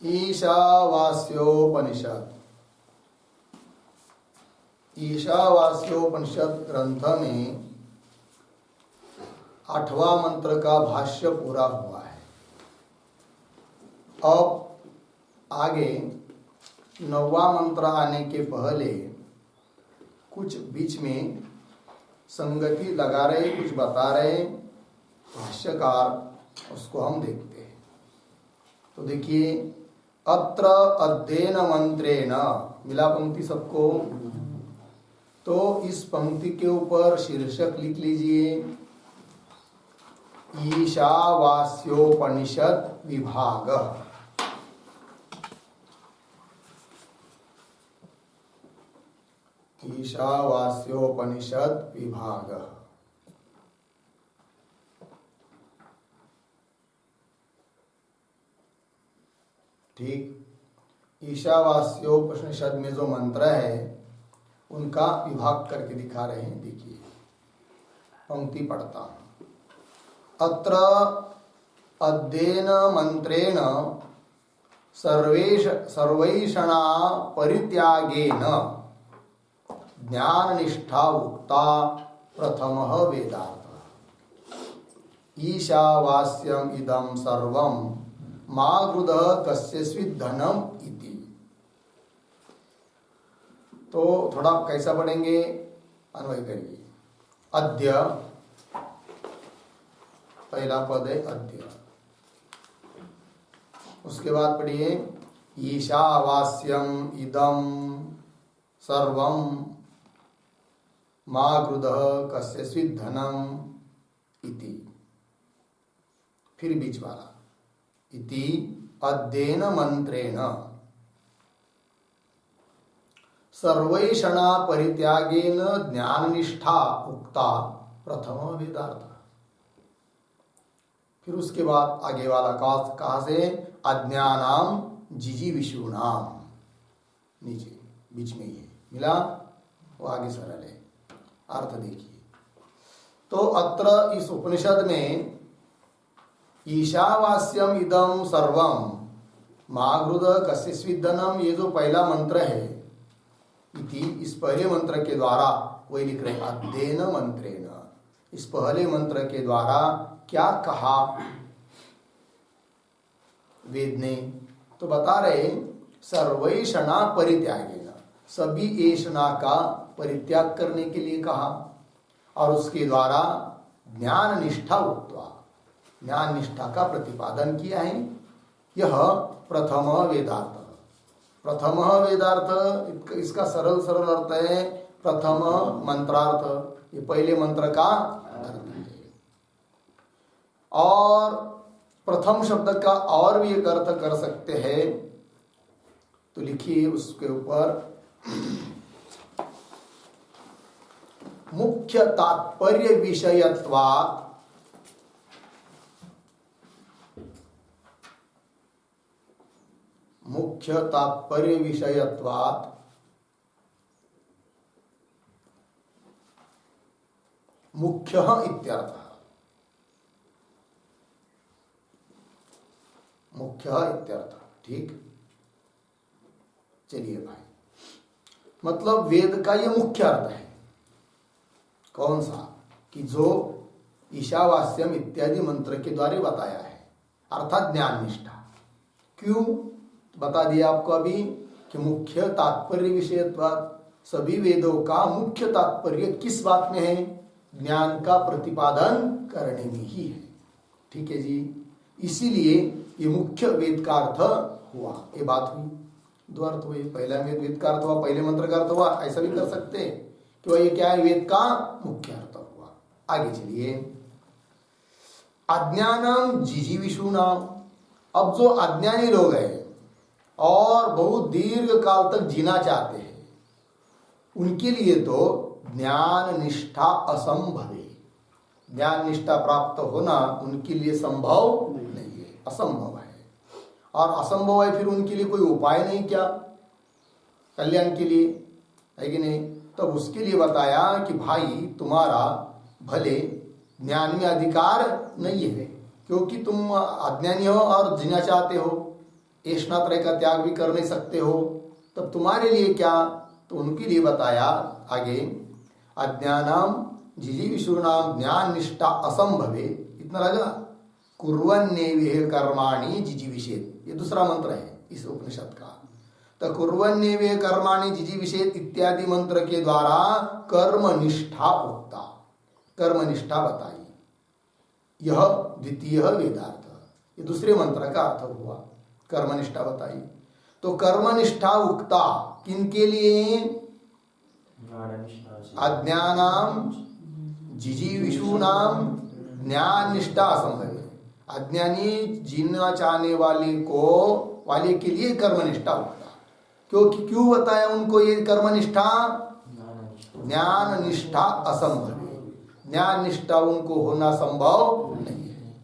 ईशावास्योपनिषद। ईशावास्योपनिषद ग्रंथ में 8वां मंत्र का भाष्य पूरा हुआ है। अब आगे 9वां मंत्र आने के पहले कुछ बीच में संगति लगा रहे, कुछ बता रहे भाष्यकार, उसको हम देखते हैं। तो देखिए, अत्र अध्ययन मंत्रेण, मिला पंक्ति सबको? तो इस पंक्ति के ऊपर शीर्षक लिख लीजिए, ईशावास्योपनिषद विभाग। ईशावास्योपनिषद विभाग। ठीक, ईशावास्योपनिषद में जो मंत्र है उनका विभाग करके दिखा रहे हैं। देखिए, पंक्ति पढ़ता हूं। अत्र अध्ययन मंत्रेण सर्वैषणा परित्यागेन ज्ञाननिष्ठा उक्ता प्रथमः वेदार्थः। ईशावास्यम इदं सर्वं मा गृधः कस्यचित् धनम इति। तो थोड़ा कैसा पढ़ेंगे, अन्वय करिए। अद्य, पहला पद है अद्य, उसके बाद पढ़िए ईशावास्यम इदं सर्वं मा गृधः कस्यचित् धनम इति। फिर बीच वाला इति अध्ययन मंत्रेण सर्वैषणा परित्यागेन ज्ञाननिष्ठा उक्ता प्रथम वेदार्थ। फिर उसके बाद आगे वाला कहाँ से? अज्ञानाम जिजीविषूणाम, नीचे बीच में ये मिला, वो आगे सरल है। अर्थ देखिए, तो अत्र इस उपनिषद में ईशावास्यम इदं सर्वं मा गृधः कस्यचित् धनम, ये जो पहला मंत्र है इति, इस पहले मंत्र के द्वारा वही लिख रहे हैं अध्ययन मंत्रेण। इस पहले मंत्र के द्वारा क्या कहा वेद ने? तो बता रहे सर्वैषणा परित्यागेन, सभी ऐषणा का परित्याग करने के लिए कहा, और उसके द्वारा ज्ञान निष्ठा उक्त्वा, ज्ञान निष्ठा का प्रतिपादन किया है। यह प्रथम वेदार्थ। प्रथम वेदार्थ, इसका सरल अर्थ है प्रथम मंत्रार्थ, ये पहले मंत्र का अर्थ है। और प्रथम शब्द का और भी एक अर्थ कर सकते हैं, तो लिखिए उसके ऊपर मुख्य तात्पर्य विषयत्वात्, मुख्य तात्पर्य विषयत्वात् मुख्यः इत्यर्थः। मुख्यः इत्यर्थः। ठीक, चलिए भाई, मतलब वेद का ये मुख्य अर्थ है। कौन सा? कि जो ईशावास्यम इत्यादि मंत्र के द्वारा बताया है, अर्थात ज्ञान निष्ठा। क्यों बता दिया आपको अभी कि मुख्य तात्पर्य विषयत्वात्, सभी वेदों का मुख्य तात्पर्य किस बात में है? ज्ञान का प्रतिपादन करने में ही है। ठीक है जी, इसीलिए ये मुख्य वेद का अर्थ हुआ। ये बात हुई, दो अर्थ हुए, पहला वेद का अर्थ हुआ, पहले मंत्र का अर्थ हुआ। ऐसा भी कर सकते हैं कि ये क्या है, वेद का मुख्य अर्थ हुआ। आगे चलिए, अज्ञानम जिजीविषूणाम। अब जो अज्ञानी लोग हैं और बहुत दीर्घ काल तक जीना चाहते हैं, उनके लिए तो ज्ञान निष्ठा असंभव है। ज्ञान निष्ठा प्राप्त होना उनके लिए संभव नहीं है, असंभव है। और असंभव है, फिर उनके लिए कोई उपाय नहीं क्या कल्याण के लिए, है कि नहीं? तब उसके लिए बताया कि भाई तुम्हारा भले ज्ञान में अधिकार नहीं है, क्योंकि तुम अज्ञानी हो और जीना चाहते हो, ऐष्णात्रय का त्याग भी कर नहीं सकते हो, तब तुम्हारे लिए क्या? तो उनके लिए बताया आगे, अज्ञानाम जिजीविषूणाम ज्ञान निष्ठा असंभवे, इतना लगा, कुर्वन्नेवेह कर्माणि जिजीविषेत्, ये दूसरा मंत्र है इस उपनिषद का। तो कुर्वन्नेवेह कर्माणि जिजीविषेत् इत्यादि मंत्र के द्वारा कर्म निष्ठा उक्ता, कर्म निष्ठा बताई। यह द्वितीय वेदार्थ, ये दूसरे मंत्र का अर्थ हुआ, कर्मनिष्ठा बताई। तो कर्मनिष्ठा उक्ता किनके लिए? अज्ञानाम जिजीविषूणाम ज्ञान निष्ठा असंभव, अज्ञानी जीना चाहने वाले के लिए कर्मनिष्ठा उक्ता। क्योंकि क्यों बताया उनको ये कर्मनिष्ठा? ज्ञान निष्ठा असंभव, ज्ञान निष्ठा उनको होना संभव नहीं है,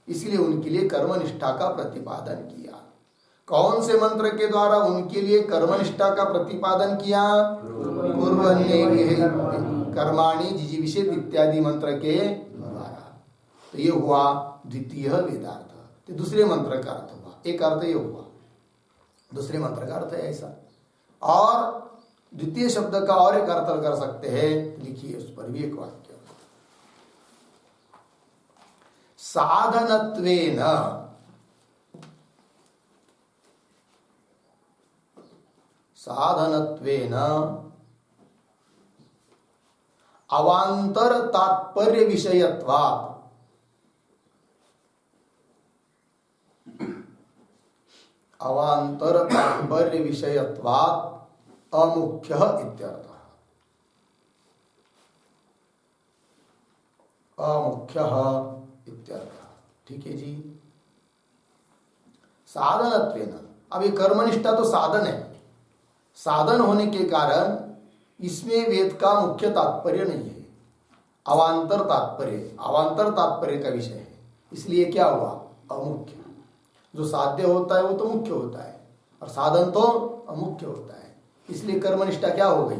इसलिए उनके लिए कर्मनिष्ठा का प्रतिपादन किया। कौन से मंत्र के द्वारा उनके लिए कर्मनिष्ठा का प्रतिपादन किया? कुर्वन्नेवेह कर्माणि जिजीविषेत् इत्यादि मंत्र के द्वारा। तो ये हुआ द्वितीय वेदार्थ, तो दूसरे मंत्र का अर्थ हुआ। एक अर्थ ये हुआ, दूसरे मंत्र का अर्थ है ऐसा। और द्वितीय शब्द का और एक अर्थ कर सकते हैं, लिखिए उस पर भी एक वाक्य, साधनत्वेन अवांतर तात्पर्य विषयत्वात्, अवांतर तात्पर्य विषयत्वात् अमुख्यः इत्यर्थः, अमुख्यः इत्यर्थः। ठीक है जी। साधनत्वेन, अब ये कर्मनिष्ठा तो साधन है, साधन होने के कारण इसमें वेद का मुख्य तात्पर्य नहीं है, अवांतर तात्पर्य, अवांतर तात्पर्य का विषय है, इसलिए क्या हुआ? अमुख्य। जो साध्य होता है वो तो मुख्य होता है, और साधन तो अमुख्य होता है, इसलिए कर्मनिष्ठा क्या हो गई?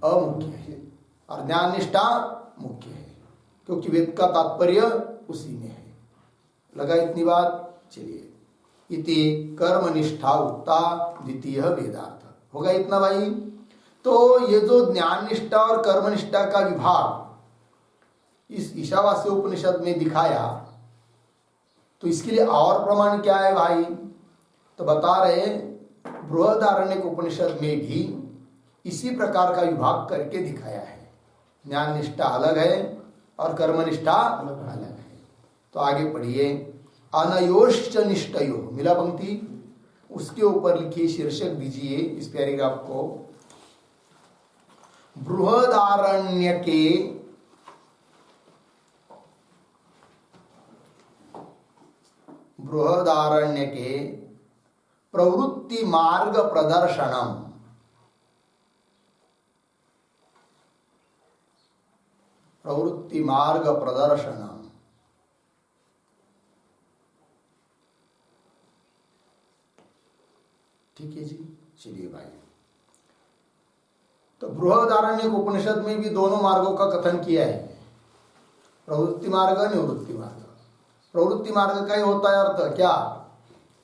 अमुख्य है, और ज्ञान निष्ठा मुख्य है, क्योंकि वेद का तात्पर्य उसी में है। लगा इतनी बात? चलिए, इति कर्मनिष्ठा उक्ता द्वितीय वेदार्थ होगा इतना भाई। तो ये जो ज्ञान निष्ठा और कर्मनिष्ठा का विभाग इस ईशावास्य उपनिषद में दिखाया, तो इसके लिए और प्रमाण क्या है भाई? तो बता रहे, बृहदारण्यक उपनिषद में भी इसी प्रकार का विभाग करके दिखाया है, ज्ञान निष्ठा अलग है और कर्मनिष्ठा अलग है। तो आगे पढ़िए, अनयोश्च निष्ठयो, मिला पंक्ति, उसके ऊपर लिखिए, शीर्षक दीजिए इस पैराग्राफ को, बृहदारण्यके प्रवृत्ति मार्ग प्रदर्शनम, प्रवृत्ति मार्ग प्रदर्शनम। ठीक है जी। चलिए भाई, तो बृहदारण्यक उपनिषद में भी दोनों मार्गों का कथन किया है, प्रवृत्ति मार्ग, निवृत्ति मार्ग। प्रवृत्ति मार्ग का ही होता है अर्थ क्या?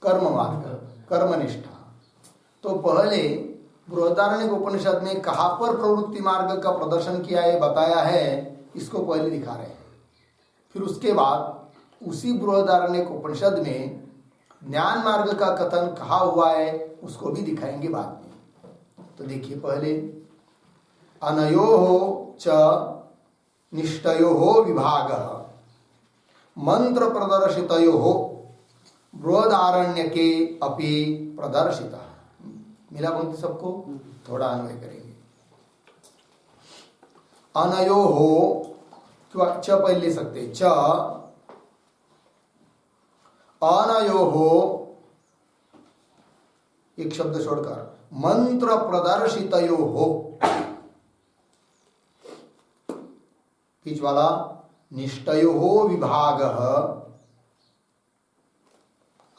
कर्म मार्ग, कर्मनिष्ठा। तो पहले बृहदारण्यक उपनिषद में कहाँ पर प्रवृत्ति मार्ग का प्रदर्शन किया है, बताया है, इसको पहले दिखा रहे हैं। फिर उसके बाद उसी बृहदारण्यक उपनिषद में ज्ञान मार्ग का कथन कहाँ हुआ है, उसको भी दिखाएंगे बाद में। तो देखिए, पहले अनयोः च निष्ठयोः विभागः मंत्र प्रदर्शितयोः बृहदारण्यके अपि प्रदर्शितः। मिला पंक्ति सबको? थोड़ा अन्वय करेंगे। अनयोः, च पहले ले सकते, च अनयोः, एक शब्द छोड़कर, मंत्र प्रदर्शितयोः, बीच वाला निष्ठयोः विभागः,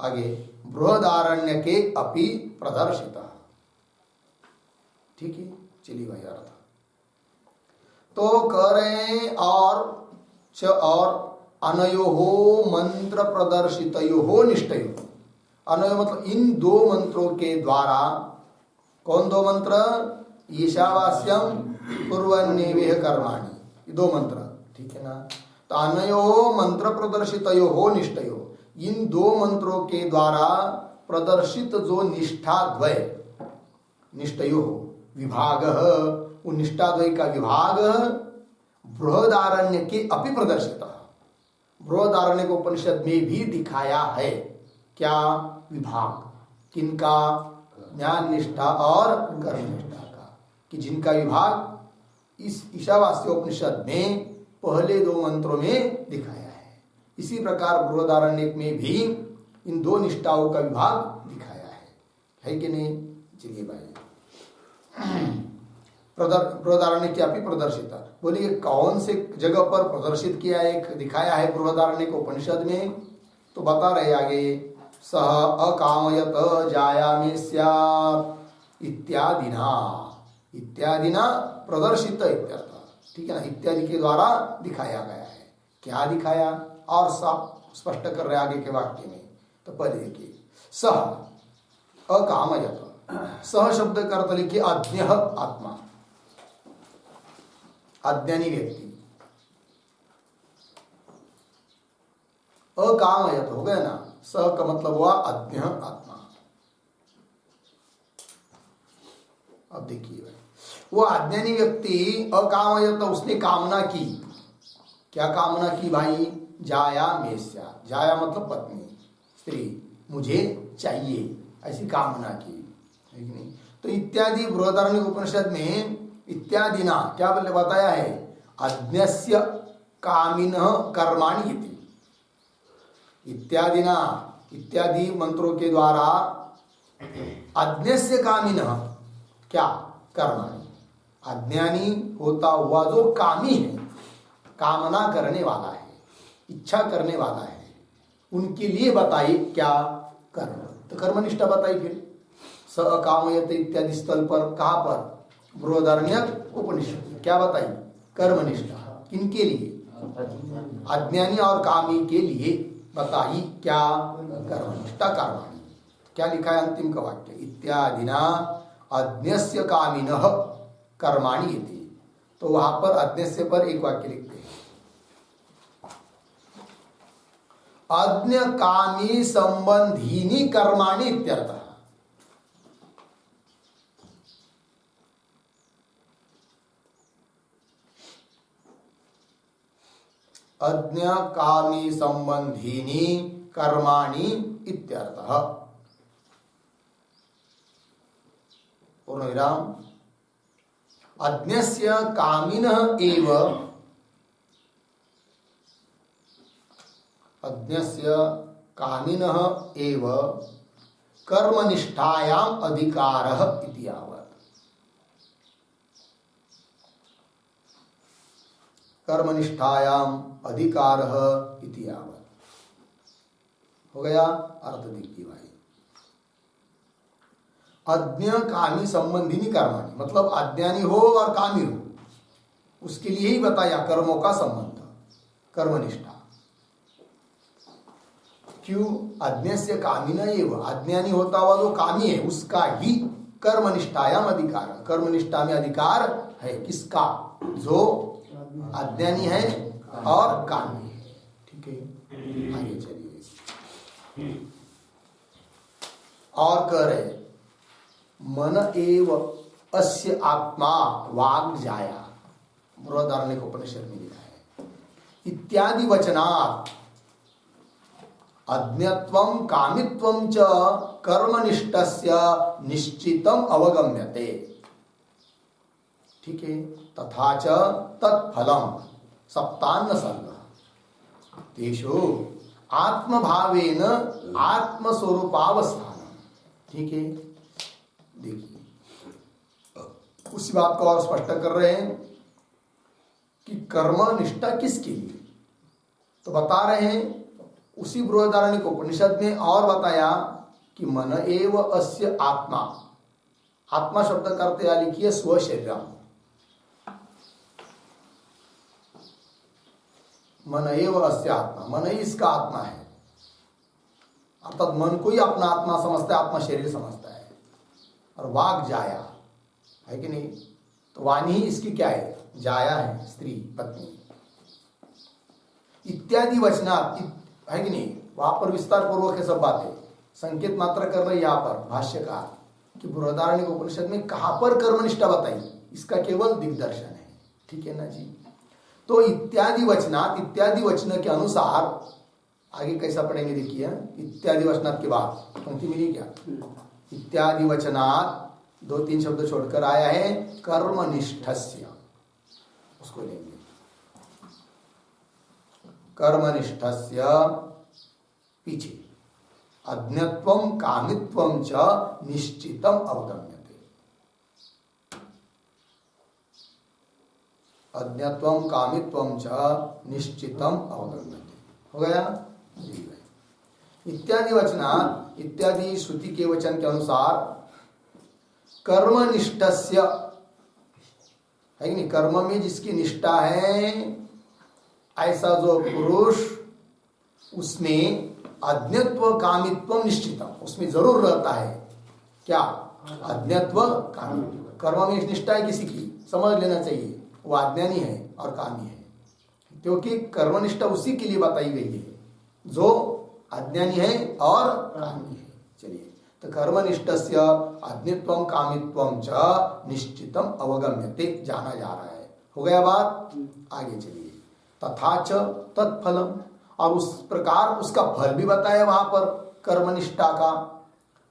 आगे बृहदारण्यके अपि प्रदर्शितः। ठीक है। चलिए भाई, अर्थ तो कह रहे हैं, और अनयोः मंत्र प्रदर्शितयोः निष्ठयोः, अन्वय मतलब इन दो मंत्रों के द्वारा, कौन दो मंत्र? ईशावास्यम कुर्वन्नेवेह कर्माणि, ये दो मंत्र, ठीक है ना। तो अन्वयो मंत्र प्रदर्शितयो हो निष्ठयो, इन दो मंत्रों के द्वारा प्रदर्शित जो निष्ठाद्वय, निष्ठयो विभाग, उन निष्ठाद्वय का विभाग बृहदारण्य के अपि प्रदर्शित, बृहदारण्य को उपनिषद में भी दिखाया है। क्या विभाग? किनका? ज्ञान निष्ठा और कर्म निष्ठा का, कि जिनका विभाग इस ईशावास्योपनिषद में पहले दो मंत्रों में दिखाया है। इसी प्रकार बृहदारण्यक में भी इन दो निष्ठाओं का विभाग दिखाया है कि नहीं? चलिए भाई, बृहदारण्यक क्या भी प्रदर्शित, बोलिए कौन से जगह पर प्रदर्शित किया है, दिखाया है बृहदारण्यक उपनिषद में? तो बता रहे आगे, सह अकामयत जायामि स्यात् इत्यादिना, इत्यादिना प्रदर्शित इत्यर्थ, ठीक है ना। इत्यादि के द्वारा दिखाया गया है। क्या दिखाया? और सब स्पष्ट कर रहे आगे के वाक्य में। तो पहले देखिए, सह अकामयत, सह शब्द का अर्थ लिखिए अज्ञः आत्मा, अज्ञानी व्यक्ति। अकामयत हो गया ना, स का मतलब हुआ अज्ञ आत्मा। अब देखिए, वो अज्ञानी व्यक्ति अकामयत, उसने कामना की। क्या कामना की भाई? जाया मेस्या, जाया मतलब पत्नी, स्त्री, मुझे चाहिए, ऐसी कामना की, है कि नहीं? तो इत्यादि बृहदारण्यक उपनिषद में इत्यादि ना क्या बोले बताया है? अज्ञस्य कामिनः कर्माणि इति, इत्यादि ना, इत्यादि मंत्रों के द्वारा अज्ञस्य कामिनः क्या? कर्माणि, अज्ञानी होता हुआ जो कामी है, कामना करने वाला है, इच्छा करने वाला है, उनके लिए बताई क्या? कर्म। तो कर्मनिष्ठा बताई फिर स अकामयत इत्यादि स्थल पर, कहाँ पर? बृहदारण्यक उपनिषद। क्या बताई? कर्मनिष्ठा। किनके लिए? अज्ञानी और कामी के लिए बताई क्या? कर्मनिष्ठा कर्माणि। क्या लिखा है अंतिम का वाक्य? इत्यादिना अज्ञस्य कामिनः कर्माणि इति। तो वहां पर अज्ञस्य पर एक वाक्य लिखते हैं, अज्ञ कामी संबंधीनि कर्माणि इत्यर्थः। अज्ञ कामी संबंधीनि कर्माणि इत्यर्थः। पूर्ण विराम। अज्ञस्य कामिनः एव, अज्ञस्य कामिनः एव कर्मनिष्ठायाम अधिकारः इति यावत्। कर्मनिष्ठायाम अधिकारः इति यावत् हो गया। अर्थ देखिए भाई, अज्ञ कामी संबंधिनी कर्माणि मतलब अज्ञानी हो और कामी हो, उसके लिए ही बताया कर्मों का संबंध, कर्मनिष्ठा। क्यों? अज्ञस्य कामिना एव, अज्ञानी होता हुआ जो कामी है उसका ही कर्मनिष्ठायाम अधिकार, कर्मनिष्ठा में अधिकार है। किसका? जो अज्ञानी है और कामी है। ठीक है, आगे चलिए। और कह रहे मन एव अस्य आत्मा वाग जाया, बृहदारण्यक उपनिषद में लिखा है। इत्यादि वचनात् अज्ञत्वं कामित्वं च कर्मनिष्ठस्य निश्चितम अवगम्यते। ठीक है, तथा च तत्फलम सप्तान्न सर्ग तेषु आत्मभावेन आत्मस्वरूपावस्थान। ठीक है, देखिए उसी बात को और स्पष्ट कर रहे हैं कि कर्मनिष्ठा किसके लिए। तो बता रहे हैं उसी बृहदारण्यक उपनिषद में और बताया कि मन एव अस्य आत्मा, आत्मा शब्द करते या लिखिए स्वशरीरम, मन एव अस्य आत्मा, मन ही इसका आत्मा है। अर्थात मन को ही अपना आत्मा समझता है, आत्मा शरीर समझता है। और वाग जाया है कि नहीं, तो वाणी ही इसकी क्या है, जाया है, स्त्री पत्नी इत्यादि वचनात् है कि नहीं। वहां पर विस्तार पूर्वक है सब बातें, संकेत मात्र कर रहे यहाँ पर भाष्यकार कि बृहदारण्यक उपनिषद में कहां पर कर्मनिष्ठा बताई, इसका केवल दिग्दर्शन है। ठीक है ना जी। तो इत्यादि वचनात्, इत्यादि वचन के अनुसार आगे कैसा पढ़ेंगे देखिए। इत्यादि वचनात् के बाद पंक्ति मिली क्या, इत्यादि वचनात् 2-3 शब्द छोड़कर आया है कर्मनिष्ठस्य, उसको लेंगे। कर्मनिष्ठस्य पीछे अज्ञत्वं कामित्वं च निश्चितम अवगम्यते। अज्ञत्वं कामित्वं च निश्चितम अवगम्यते। हो गया। इत्यादि वचनात्, इत्यादि श्रुति के वचन के अनुसार कर्मनिष्ठस्य है कि नहीं, कर्म में जिसकी निष्ठा है ऐसा जो पुरुष, उसमें अज्ञत्व कामित्व निश्चितम, उसमें जरूर रहता है क्या, अज्ञत्व कामित्व। कर्म में निष्ठा है किसी की, समझ लेना चाहिए वो अज्ञानी है और कामी है, क्योंकि कर्मनिष्ठा उसी के लिए बताई गई है जो अज्ञानी है और कामी है। चलिए, तो कर्मनिष्ठस्य अज्ञत्वं कामित्वं च निश्चितम अवगम्यते, जाना जा रहा है। हो गया बात। आगे चलिए। तथा च तत्फलम, और उस प्रकार उसका फल भी बताया वहां पर कर्मनिष्ठा का।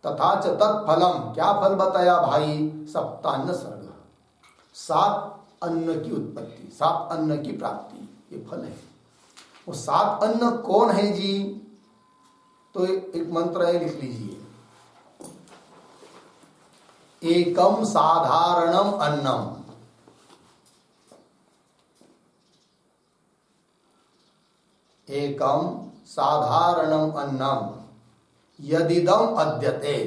तथा च तत्फलम, क्या फल बताया भाई, सप्तान्न सर्ग, 7 अन्न की उत्पत्ति, 7 अन्न की प्राप्ति, ये फल है। वो 7 अन्न कौन है जी, तो एक मंत्र है, लिख लीजिए। एकम साधारणम अन्नम, एकम साधारणम अन्नम यदिदम अद्यते,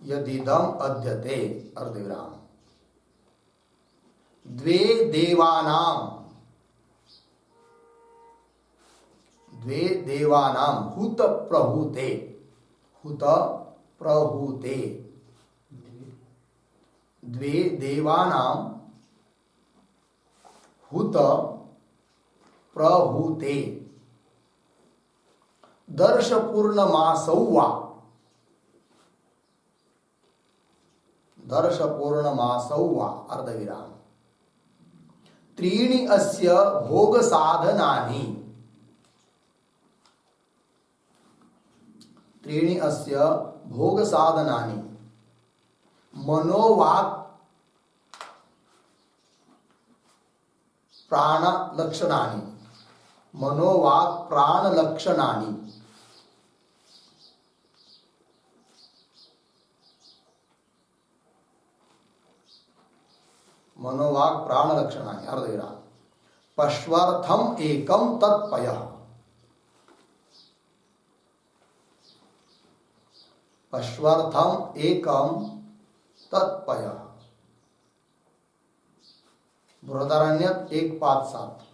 यदिदम अद्यते अर्धविराम, द्वे देवानाम, द्वे देवानाम हुत प्रहूते, हुत प्रहूते, द्वे देवानाम हुत प्रहूते, दर्श पूर्णमासौवा, दर्श पूर्णमासौवा अर्धविराम, त्रीणि अस्य भोग साधनानि, त्रीणि अस्य भोग साधनानि मनोवाक् प्राण लक्षणानि, मनोवाक् प्राण लक्षणानि, मनोवाक् प्राण लक्षणानि अर्धविराम, पश्वर्थम एकम तत्पयः, पश्वर्थम एकम तत्पयः, बृहदारण्यक 1:5-7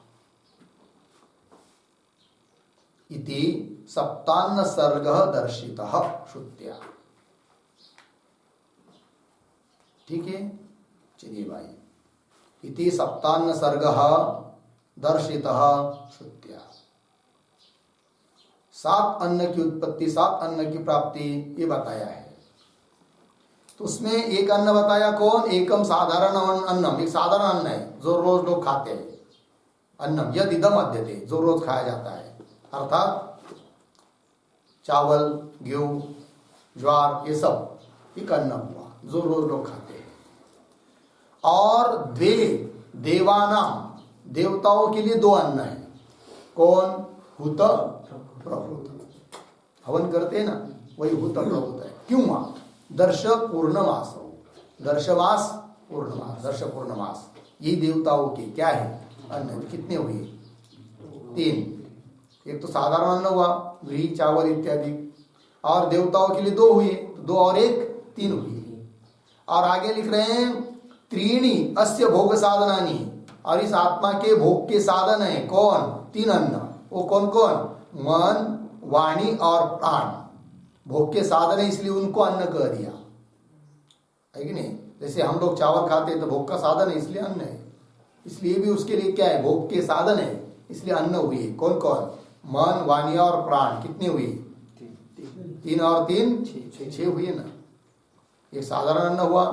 इति सप्तान्न सर्गः दर्शितः श्रुत्या। ठीक है, चलिए भाई, इति सप्तान्न सर्गः दर्शितः श्रुत्या। 7 अन्न की उत्पत्ति, 7 अन्न की प्राप्ति, ये बताया है। तो उसमें एक अन्न बताया कौन, एकम साधारण अन्नम, एक साधारण अन्न है जो रोज लोग खाते हैं। अन्नम यद इदम अद्यते, जो रोज खाया जाता है, अर्थात चावल, गेहूं, ज्वार, ये सब एक अन्न हुआ जो रोज लोग खाते हैं। और द्वे देवानाम, देवताओं के लिए 2 अन्न है, कौन, हुत प्रहूत, हवन करते हैं ना, वही हुत प्रहूत है। क्यों वहां, दर्श पूर्णमास, दर्शमास पूर्णमास, दर्श पूर्णमास, ये देवताओं के क्या है अन्न। कितने हुए, 3, एक तो साधारण अन्न हुआ, घी, चावल इत्यादि, और देवताओं के लिए 2 हुए, तो 2 और 1 3 हुए। और आगे लिख रहे हैं त्रीणि अस्य भोग साधनानि, और इस आत्मा के भोग के साधन है कौन, 3 अन्न, वो कौन कौन? मन, वाणी और प्राण। भोग के साधन है इसलिए उनको अन्न कह दिया, है कि नहीं? जैसे हम लोग चावल खाते हैं तो भोग का साधन है इसलिए अन्न है, इसलिए भी उसके लिए क्या है? भोग के साधन है इसलिए अन्न हुई। कौन कौन? मन, वाणी और प्राण। कितनी हुई? 3 और 3 6 हुई ना। ये साधारण अन्न हुआ,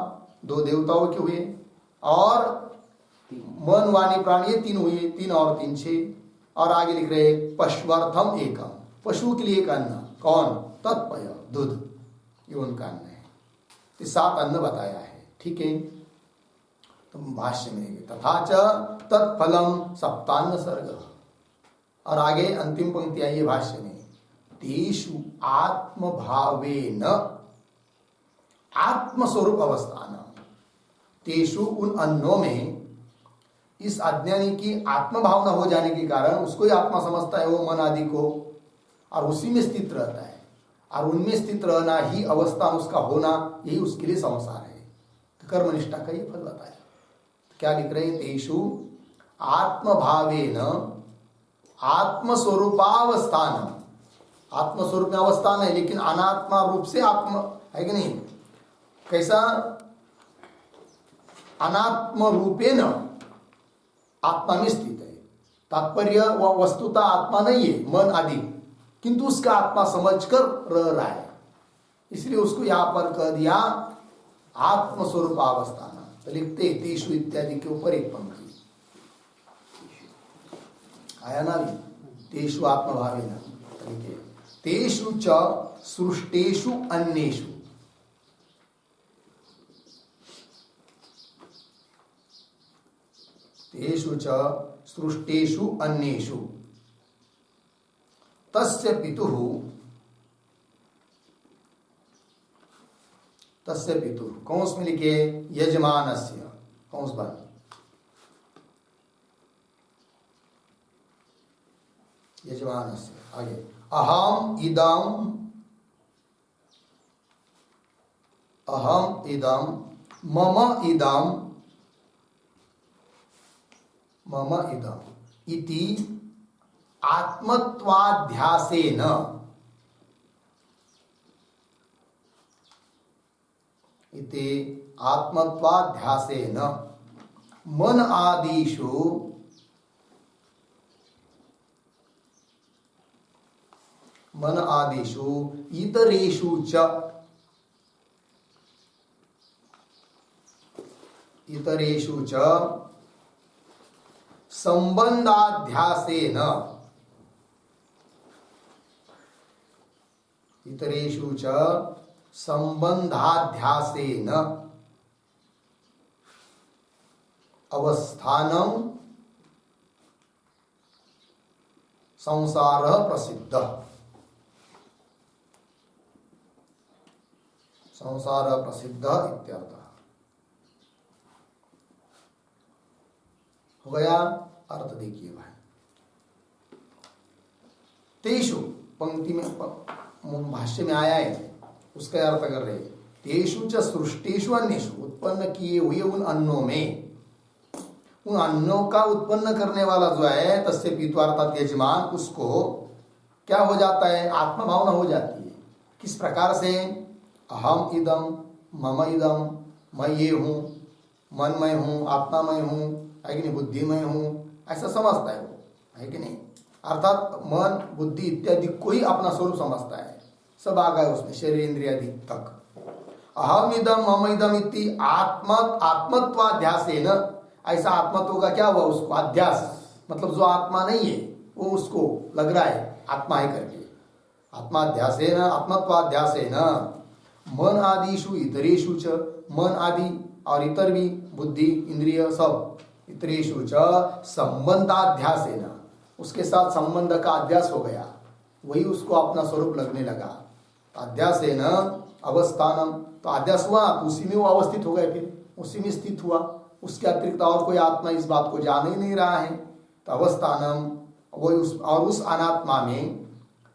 2 देवताओं के हुए, और मन, वाणी, प्राण ये 3 हुए, 3 और 3 6। और आगे लिख रहे पशुर्थम एकम, पशु के लिए एक अन्न। कौन? तत्पय, दूध, ये उनका अन्न है। ये 7 अन्न बताया है, ठीक है? तो भाष्य में तथा च तत्फलम सप्तान्न सर्ग। और आगे अंतिम पंक्ति आई है भाष्य में, तेषु आत्मभावेन, आत्मस्वरूप अवस्थान, तेषु उन अन्नों में इस अज्ञानी की आत्मभावना हो जाने के कारण उसको ही आत्मा समझता है वो मन आदि को, और उसी में स्थित रहता है, और उनमें स्थित रहना ही अवस्थान उसका होना, यही उसके लिए संसार है। तो कर्मनिष्ठा का ये फल बताया। तो क्या लिख रहे हैं? तेषु आत्मभावेन आत्मस्वरूपावस्थान, आत्मस्वरूप में अवस्थान है लेकिन अनात्मा रूप से आत्म है कि नहीं? कैसा? अनात्म रूपेण आत्मा में स्थित है। तात्पर्य वस्तुता आत्मा नहीं है मन आदि, किंतु उसका आत्मा समझकर रह रहा है, इसलिए उसको यहां पर कह दिया आत्मस्वरूप अवस्थान। तो लिखते तेषु इत्यादि के ऊपर एक पंक्ति आया ना, तेषु आत्मभावेन। तेषु च सृष्टेषु अन्येषु, तेषु च सृष्टेषु अन्येषु तस्य पितुः, तस्य पितुः कौंस में लिखे यजमानस्य, कौंस बन यजमानस्य। आगे अहम इदम मम इदम इति आत्मत्वाध्यासेन, इति आत्मत्वाध्यासेन मन आदिषु इतरेषु च संबंधाध्यासेन, इतरेषु च संबंधाध्यासेन अवस्थानं संसारः प्रसिद्धः, संसारः प्रसिद्धः इत्यर्थः। हो गया? अर्थ देखिए भाई, तेषु पंक्ति में भाष्य में आया है, उसका अर्थ कर रहे हैं तेषु च सृष्टिषु अन्येषु, उत्पन्न किए हुए उन अन्नों में, उन अन्नों का उत्पन्न करने वाला जो है तस्य पितु अर्थात यजमान, उसको क्या हो जाता है? आत्मभावना हो जाती है। किस प्रकार से? अहम इदम मम इदम, मैं ये हूँ, मन मैं हूँ, आत्मा मैं हूँ, है कि नहीं? बुद्धि मैं हूँ, ऐसा समझता है वो, है कि नहीं? अर्थात मन, बुद्धि इत्यादि को ही अपना स्वरूप समझता है, सब आ गए उसमें, शरीर इंद्रियादि तक। अहम इदम मम इदम इति आत्मत्वाध्यासेन, ऐसा आत्मत्व का क्या हुआ? उसको अध्यास, मतलब जो आत्मा नहीं है वो उसको लग रहा है आत्मा है करके। आत्माध्यासेन आत्मत्वाध्यासेन मन आदिषु इतरेषु च, मन आदि और इतर भी, बुद्धि इंद्रिय सब, इतरेषु च संबंधाध्यासेन, उसके साथ संबंध का अध्यास हो गया, वही उसको अपना स्वरूप लगने लगा। अध्यासेन अवस्थानम, तो अध्यास हुआ तो उसी में वो अवस्थित हो गए, फिर उसी में स्थित हुआ, उसके अतिरिक्त और कोई आत्मा इस बात को जान ही नहीं रहा है। तो अवस्थानम, वही उस अनात्मा में,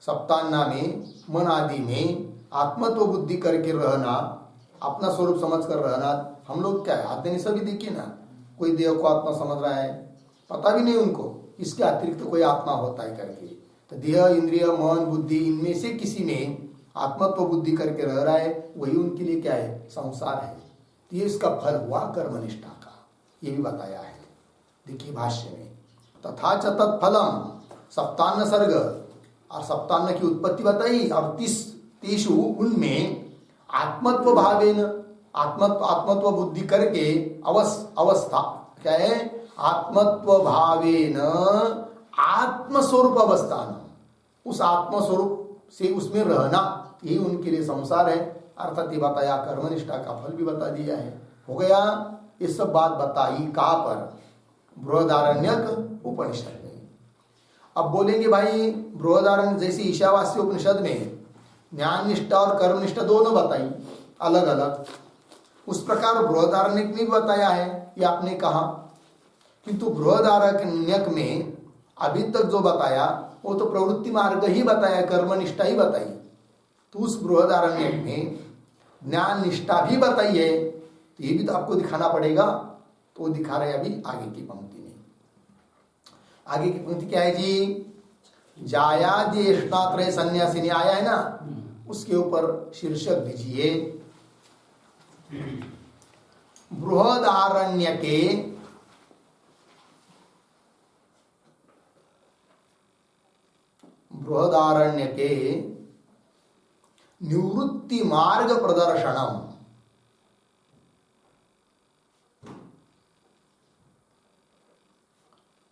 सप्तान्ना में, मन आदि में आत्मत्व बुद्धि करके रहना, अपना स्वरूप समझ कर रहना। हम लोग क्या है, आदमी सभी देखिए ना, कोई देव को आत्मा समझ रहा है, पता भी नहीं उनको इसके अतिरिक्त कोई आत्मा होता है करके। तो देह, इंद्रिय, मन, बुद्धि, इनमें से किसी में आत्मत्व बुद्धि करके रह रहा है, वही उनके लिए क्या है? संसार है। तो ये इसका फल हुआ कर्मनिष्ठा का, ये भी बताया है। देखिए भाष्य में, तथा च तत्फलम सप्तान्न सर्ग, और सप्तान्न की उत्पत्ति बताई, और तीसु उनमें आत्मत्व भावेन, आत्मत्व बुद्धि करके अवस्था क्या है? आत्मत्व भावेन आत्मस्वरूप अवस्थान, उस आत्मस्वरूप से उसमें रहना, यही उनके लिए संसार है। अर्थात ये बताया, कर्मनिष्ठा का फल भी बता दिया है। हो गया, ये सब बात बताई कहाँ पर? बृहदारण्यक उपनिषद में। अब बोलेंगे भाई, बृहदारण्य जैसे ईशावास्य उपनिषद में ज्ञान निष्ठा और कर्मनिष्ठा दोनों बताई अलग अलग, उस प्रकार बृहदारण्यक में भी बताया है, ये आपने कहा। किंतु बृहदारण्यक में अभी तक जो बताया वो तो प्रवृत्ति मार्ग ही बताया, कर्मनिष्ठा ही बताई। तो उस बृहदारण्यक में ज्ञान निष्ठा भी बताई है, तो ये भी तो आपको दिखाना पड़ेगा। तो वो दिखा रहे अभी आगे की पंक्ति में। आगे की पंक्ति क्या है जी? जायादेशनात्रय संन्यासिनी आया है ना, उसके ऊपर शीर्षक दीजिए बृहदारण्य के निवृत्ति मार्ग प्रदर्शनम।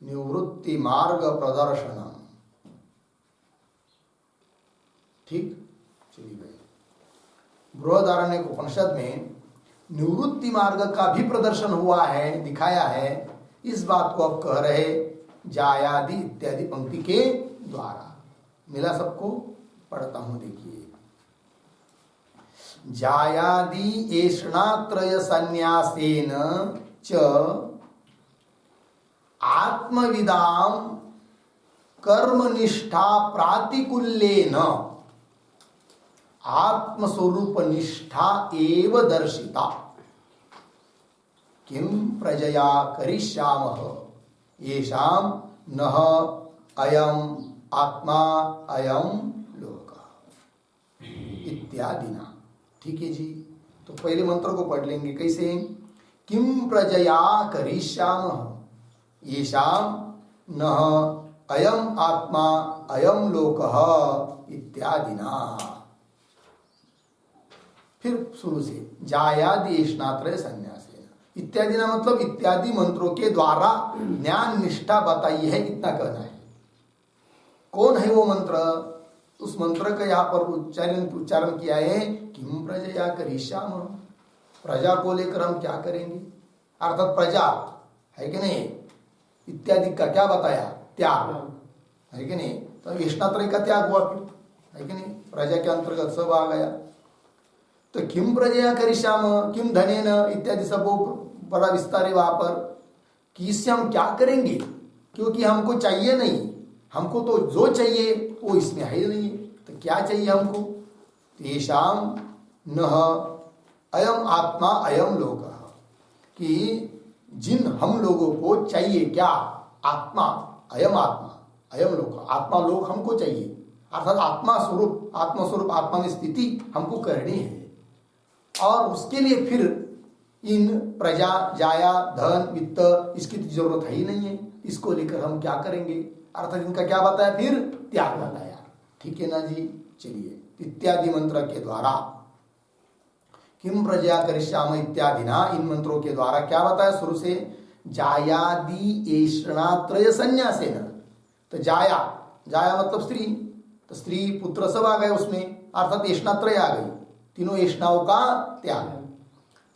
निवृत्ति मार्ग प्रदर्शनम, ठीक, चलिए भाई। बृहदारण्य उपनिषद में निवृत्ति मार्ग का भी प्रदर्शन हुआ है, दिखाया है। इस बात को अब कह रहे जायादि इत्यादि पंक्ति के द्वारा। मिला सबको? पढ़ता हूं, देखिए। जायादि एषणात्रय संन्यासेन च आत्मविदाम कर्मनिष्ठा प्रातिकूल्येन आत्मस्वरूप निष्ठा एव दर्शिता। किम प्रजया करिष्यामः येषाम नः अयम आत्मा अयम लोकः इत्यादि ना। ठीक है जी। तो पहले मंत्र को पढ़ लेंगे। कैसे? किम प्रजया करिष्यामः येषाम नः अयम आत्मा अयम लोकः इत्यादि ना। फिर शुरू से जायादि स्नात्रय संन्यासेन इत्यादि ना, मतलब इत्यादि मंत्रों के द्वारा ज्ञान निष्ठा बताई है, इतना कहना है। कौन है वो मंत्र? उस मंत्र का यहाँ पर उच्चारण किया है, किम प्रजया करिष्याम, प्रजा को लेकर हम क्या करेंगे, अर्थात प्रजा है कि नहीं, इत्यादि का क्या बताया? त्याग है कि नहीं। तो स्नात्रय का त्याग हुआ फिर, है कि नहीं, प्रजा के अंतर्गत सब आ गया। तो किम प्रजया करिष्याम, किम धनेन इत्यादि सब बड़ा विस्तार है वहां पर, कि इससे हम क्या करेंगे, क्योंकि हमको चाहिए नहीं, हमको तो जो चाहिए वो इसमें है ही नहीं। तो क्या चाहिए हमको? तेषाम नः अयम आत्मा अयम लोकः, कि जिन हम लोगों को चाहिए क्या? आत्मा, अयम आत्मा अयम लोक, आत्मा लोक हमको चाहिए, अर्थात आत्मा स्वरूप आत्मा में स्थिति हमको करनी है। और उसके लिए फिर इन प्रजा, जाया, धन, वित्त इसकी तो जरूरत है ही नहीं है, इसको लेकर हम क्या करेंगे, अर्थात इनका क्या बताया? फिर त्याग बताया। ठीक है ना जी। चलिए, इत्यादि मंत्र के द्वारा किम प्रजया करिष्याम इत्यादि ना, इन मंत्रों के द्वारा क्या बताया? शुरू से जायादि एषणात्रय संन्यासेन। तो जाया, जाया मतलब स्त्री, तो स्त्री पुत्र सब आ गए उसमें, अर्थात एषणात्रय आ गई, तीनों एषणाओं का त्याग।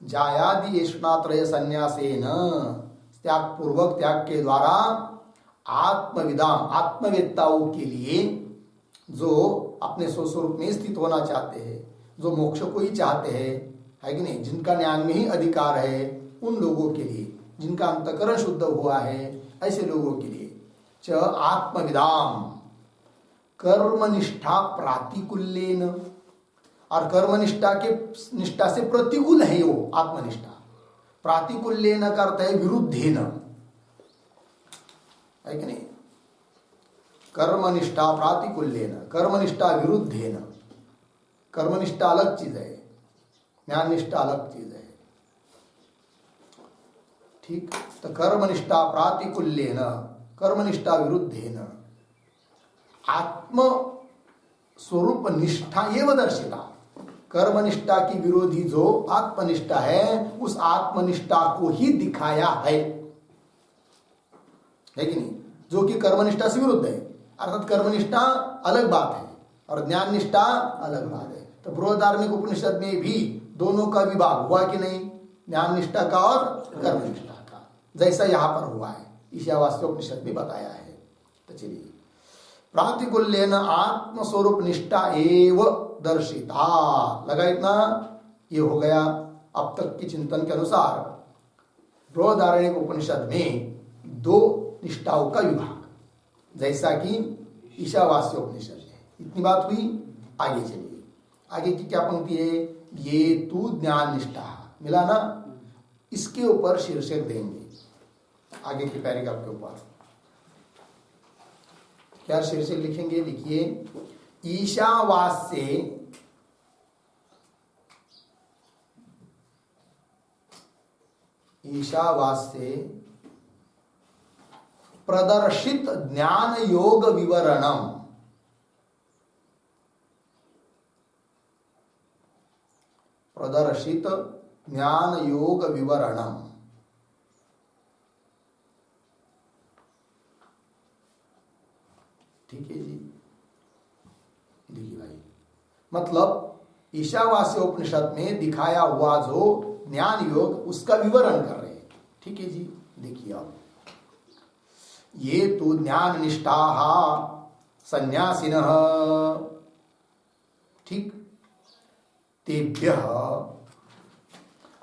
जायादि एषणात्रय संन्यासेन, त्याग पूर्वक, त्याग के द्वारा आत्मविदाम, आत्मवेत्ताओं के लिए, जो अपने स्वस्वरूप में स्थित होना चाहते हैं, जो मोक्ष को ही चाहते हैं, है कि नहीं, जिनका ज्ञान में ही अधिकार है, उन लोगों के लिए, जिनका अंतःकरण शुद्ध हुआ है, ऐसे लोगों के लिए च आत्मविदाम कर्मनिष्ठा प्रातिकूल्येन, और कर्मनिष्ठा के निष्ठा से प्रतिकूल है वो आत्मनिष्ठा। प्रातिकूल्येन का अर्थ है विरुद्धेन, है कि नहीं। कर्मनिष्ठा प्रातिकूल्येन, कर्मनिष्ठा विरुद्धेन। कर्मनिष्ठा अलग चीज है, ज्ञान निष्ठा अलग चीज है। ठीक, तो कर्मनिष्ठा प्रातिकूल्येन, कर्मनिष्ठा विरुद्धेन आत्म स्वरूप निष्ठा एवं दर्शिता। कर्मनिष्ठा की विरोधी जो आत्मनिष्ठा है, उस आत्मनिष्ठा को ही दिखाया है कि नहीं, जो कि कर्मनिष्ठा से विरुद्ध है। अर्थात कर्मनिष्ठा अलग बात है और ज्ञान निष्ठा अलग बात है। तो बृहदारण्यक उपनिषद में भी दोनों का विभाग हुआ कि नहीं, ज्ञान निष्ठा का और कर्मनिष्ठा का, जैसा यहां पर हुआ है ईशावास्य उपनिषद में बताया है। तो चलिए, प्रातिकूल्येन आत्मस्वरूप निष्ठा एव दर्शिता, लगा इतना, ये हो गया अब तक की चिंतन के अनुसार बृहदारण्यक उपनिषद में दो निष्ठाओं का विभाग, जैसा कि ईशावास्य उपनिषद है। इतनी बात हुई। आगे चलिए, आगे की क्या पंक्ति है, ये तू ज्ञान निष्ठा, मिला ना, इसके ऊपर शीर्षक देंगे आगे के पैराग्राफ के ऊपर। क्या शीर्षक लिखेंगे, लिखिए ईशावास्य प्रदर्शित ज्ञान योग विवरणम। प्रदर्शित ज्ञान योग विवरणम। ठीक है जी, देखिए भाई, मतलब ईशावास्य उपनिषद में दिखाया हुआ जो ज्ञान योग, उसका विवरण कर रहे हैं। ठीक है जी, देखिए आप, ये तो ज्ञान निष्ठा संन्यासिनः, ठीक, तेभ्यः